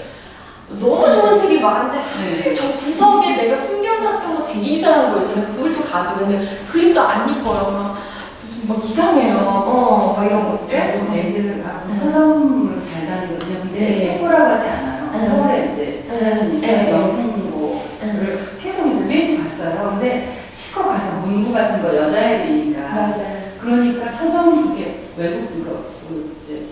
너무 좋은 책이 많은데 하필 저 구석에 내가 숨겨놨던 거 되게 이상한 거 있잖아요. 그걸 또 가지고 근데 그림도 안 이뻐요. 막 무슨 막 이상해요. 막 이런 것들. 애들은 서점을 잘 다니거든요. 근데 책보라고 하지 않아요. 서울에 이제 살았으니까 영풍고를 계속 이제 매주 갔어요. 근데 실컷 가서 문구 같은 거 여자애들이니까. 맞아요. 그러니까 서점 이렇게 외국 이제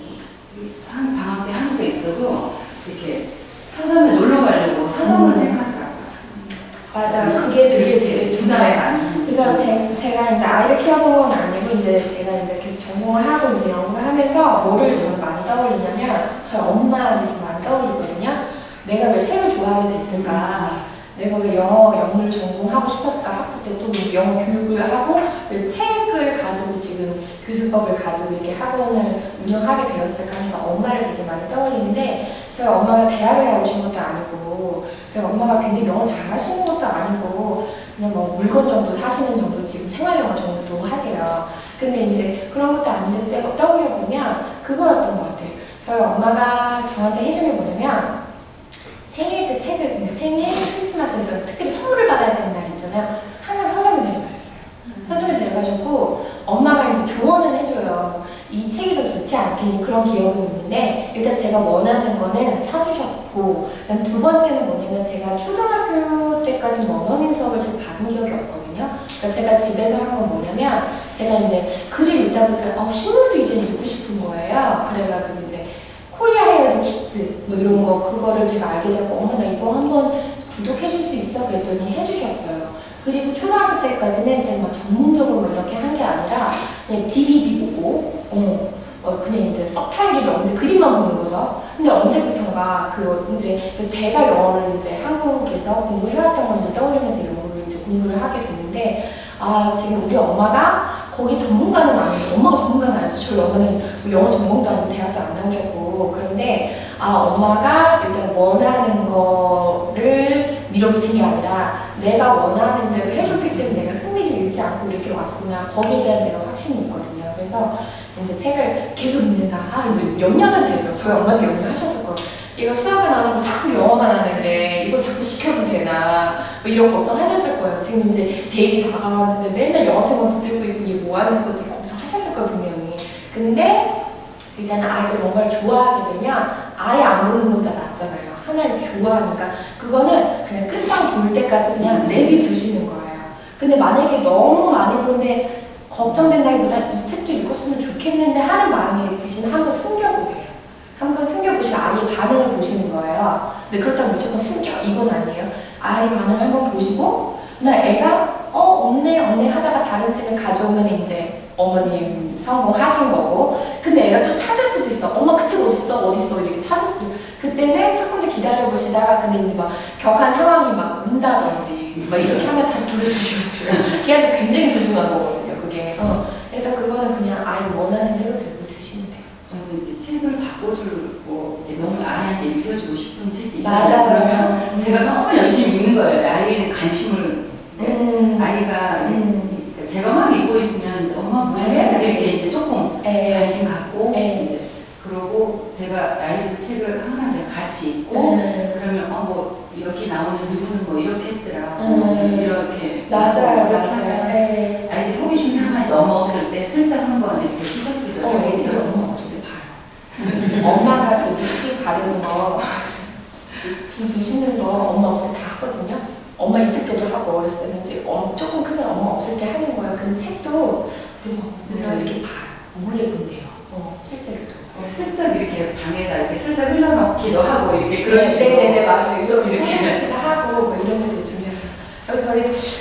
한 방학 때 한국에 있어도 이렇게 서점에 놀러 가려고 서점을 생각하더라고요. 맞아. 그게 되게 중요해요. 그래서 제가 이제 아이를 키워본 건 아니고 이제 제가 이제 계속 전공을 하고 이제 연구를 하면서 뭐를 저는 많이 떠올리냐면 저희 엄마를 좀 많이 떠올리거든요. 내가 왜 책을 좋아하게 됐을까? 내가 왜 영어를 전공하고 싶었을까? 학부 때 또 영어 교육을 하고 왜 책을 가지고 지금 교수법을 가지고 이렇게 학원을 운영하게 되었을까 해서 엄마를 되게 많이 떠올리는데 저희 엄마가 대학에 나오신 것도 아니고 저희 엄마가 굉장히 영어 잘하시는 것도 아니고 그냥 뭐 물건 정도 사시는 정도 지금 생활영어 정도 하세요. 근데 이제 그런 것도 아닌데 떠올려보면 그거였던 것 같아요. 저희 엄마가 저한테 해준 게 뭐냐면 생일 때 책을 생일, 크리스마스 특별히 선물을 받아야 되는 날 있잖아요. 항상 서점에 데려가셨어요. 서점에 데려가셨고 엄마가 이제 조언을 해줘요. 이 책이 더 좋지 않겠니? 그런 기억은 있는데 일단 제가 원하는 거는 사주셨고 그다음 두 번째는 뭐냐면 제가 초등학교 때까지 원어민 수업을 제가 받은 기억이 없거든요. 그러니까 제가 집에서 한 건 뭐냐면 제가 이제 글을 읽다 보니까 신문도 이제 읽고 싶은 거예요. 그래가지고 이제 코리아 헤럴드 키즈 뭐 이런 거 그거를 제가 알게 되고 어머 나 이거 한번 구독해 줄 수 있어? 그랬더니 해주셨어요. 그리고 초등학교 때까지는 제가 막 전문적으로 뭐 이렇게 한 게 아니라 그냥 DVD 보고 그냥 이제 서타일이 없는데 그림만 보는 거죠. 근데 언제부턴가 이제 제가 영어를 이제 한국에서 공부해왔던 걸 이제 떠올리면서 영어를 이제 공부를 하게 됐는데 아 지금 우리 엄마가 거기 전문가는 아니고 엄마가 전문가는 아니죠. 저희 어머니는 영어 전공도 아니고 대학도 안 나오셨고 그런데 아 엄마가 일단 원하는 거를 밀어붙인 게 아니라 내가 원하는 대로 해줬기 때문에 내가 흥미를 잃지 않고 이렇게 왔구나. 거기에 대한 제가 확신이 있거든요. 그래서 이제 책을 계속 읽는다. 아 이제 염려는 되죠. 저희 엄마도 염려하셨을 거예요. 얘가 수학은 안 하고 자꾸 영어만 하는데 이거 자꾸 시켜도 되나 뭐 이런 걱정하셨을 거예요. 지금 이제 데이비 다가왔는데 맨날 영어책만 붙들고 있고 얘 뭐 하는 거지 걱정하셨을 거예요 분명히. 근데 일단 아이들 뭔가를 좋아하게 되면 아예 안 보는 것보다 낫잖아요. 하나를 좋아하니까 그거는 그냥 끝장 볼 때까지 그냥 내비두시는 거예요. 근데 만약에 너무 많이 보는데 걱정된다기보다 이 책도 읽었으면 좋겠는데 하는 마음이 드시면 한번 숨겨보세요. 한번 숨겨보시면 아이의 반응을 보시는 거예요. 근데 그렇다고 무조건 숨겨 이건 아니에요. 아이의 반응을 한번 보시고 그냥 애가 없네 하다가 다른 책을 가져오면 이제 어머님 성공하신 거고 근데 애가 또 찾을 수도 있어. 엄마 그 책 어딨어 이렇게 찾을 수도 있고 그때는 조금 더 기다려보시다가 근데 이제 막 격한 상황이 막 온다든지 막 이렇게 하면 다시 돌려주시면 돼요. 걔한테 굉장히 소중한 거거든요 그게. 그래서 그거는 그냥 아이 원하는 대로 내버려두시면 돼요. 저는 이제 책을 바꿔주고 너무 아이한테 읽혀주고 싶은 책이 있어요. 맞아요. 그러면 제가 너무 열심히 읽는 거예요. 아이의 관심을 아이가 제가 막 읽고 있으면 이제 엄마 뭐야 이렇게 이제 조금 관심 갖고 이제 그러고 제가 아이들 책을 항상 제가 같이 읽고 그러면 뭐 여기 나오는 누구는 뭐 이렇게 했더라 이렇게 맞아요. 아이들 호기심 상황이 너무 없을 때 슬쩍 한번 이렇게 휘적휘적 애들이 엄마 없을 때 봐요. 엄마가 그 립스틱 바르는 거 붓 두시는 거 엄마 없을 때 다 하거든요. 엄마 있을 때도 하고 어렸을 때는 이제 조금 크면 엄마 없을 때 하는 거예요. 근데 책도 우리가 이렇게 봐 몰래 본대요. 실제로도. 슬쩍 이렇게 방에다 이렇게 슬쩍 흘러넣기도 하고 이렇게 그런 식으로. 네네네 맞아요. 좀 이렇게 하고 뭐 이런 게 되게 중요해요. 그리고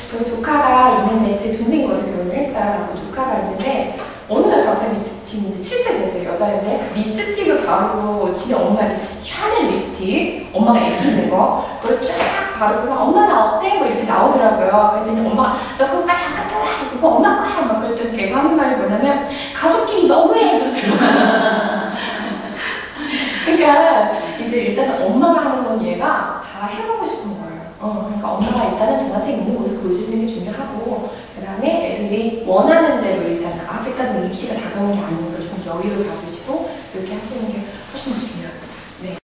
저희 조카가 있는데 제 동생이 어제 결혼을 했어요. 그 조카가 있는데 어느 날 갑자기 지금 이제 7세 됐어요. 여자인데 립스틱을 바르고 진짜 엄마 립스틱 샤넬 립스틱 엄마가 애기 있는 거 그걸 쫙 바르고서 엄마는 어때? 뭐 이렇게 나오더라고요. 그랬더니 엄마가 너 그거 빨리 안 갖다 놔. 그거 엄마 거야. 막 그랬더니 걔가 하는 말이 뭐냐면 가족끼리 너무해. 그러더라고요. 그러니까 이제 일단 엄마가 하는 건 얘가 다 해보고 싶은 거예요. 그러니까 엄마가 일단은 동화책 있는 곳을 보여주는 게 중요하고 그 다음에 애들이 원하는 대로 일단 아직까지는 입시가 다가온 게 아니니까 좀 여유를 가지시고 이렇게 하시는 게 훨씬 더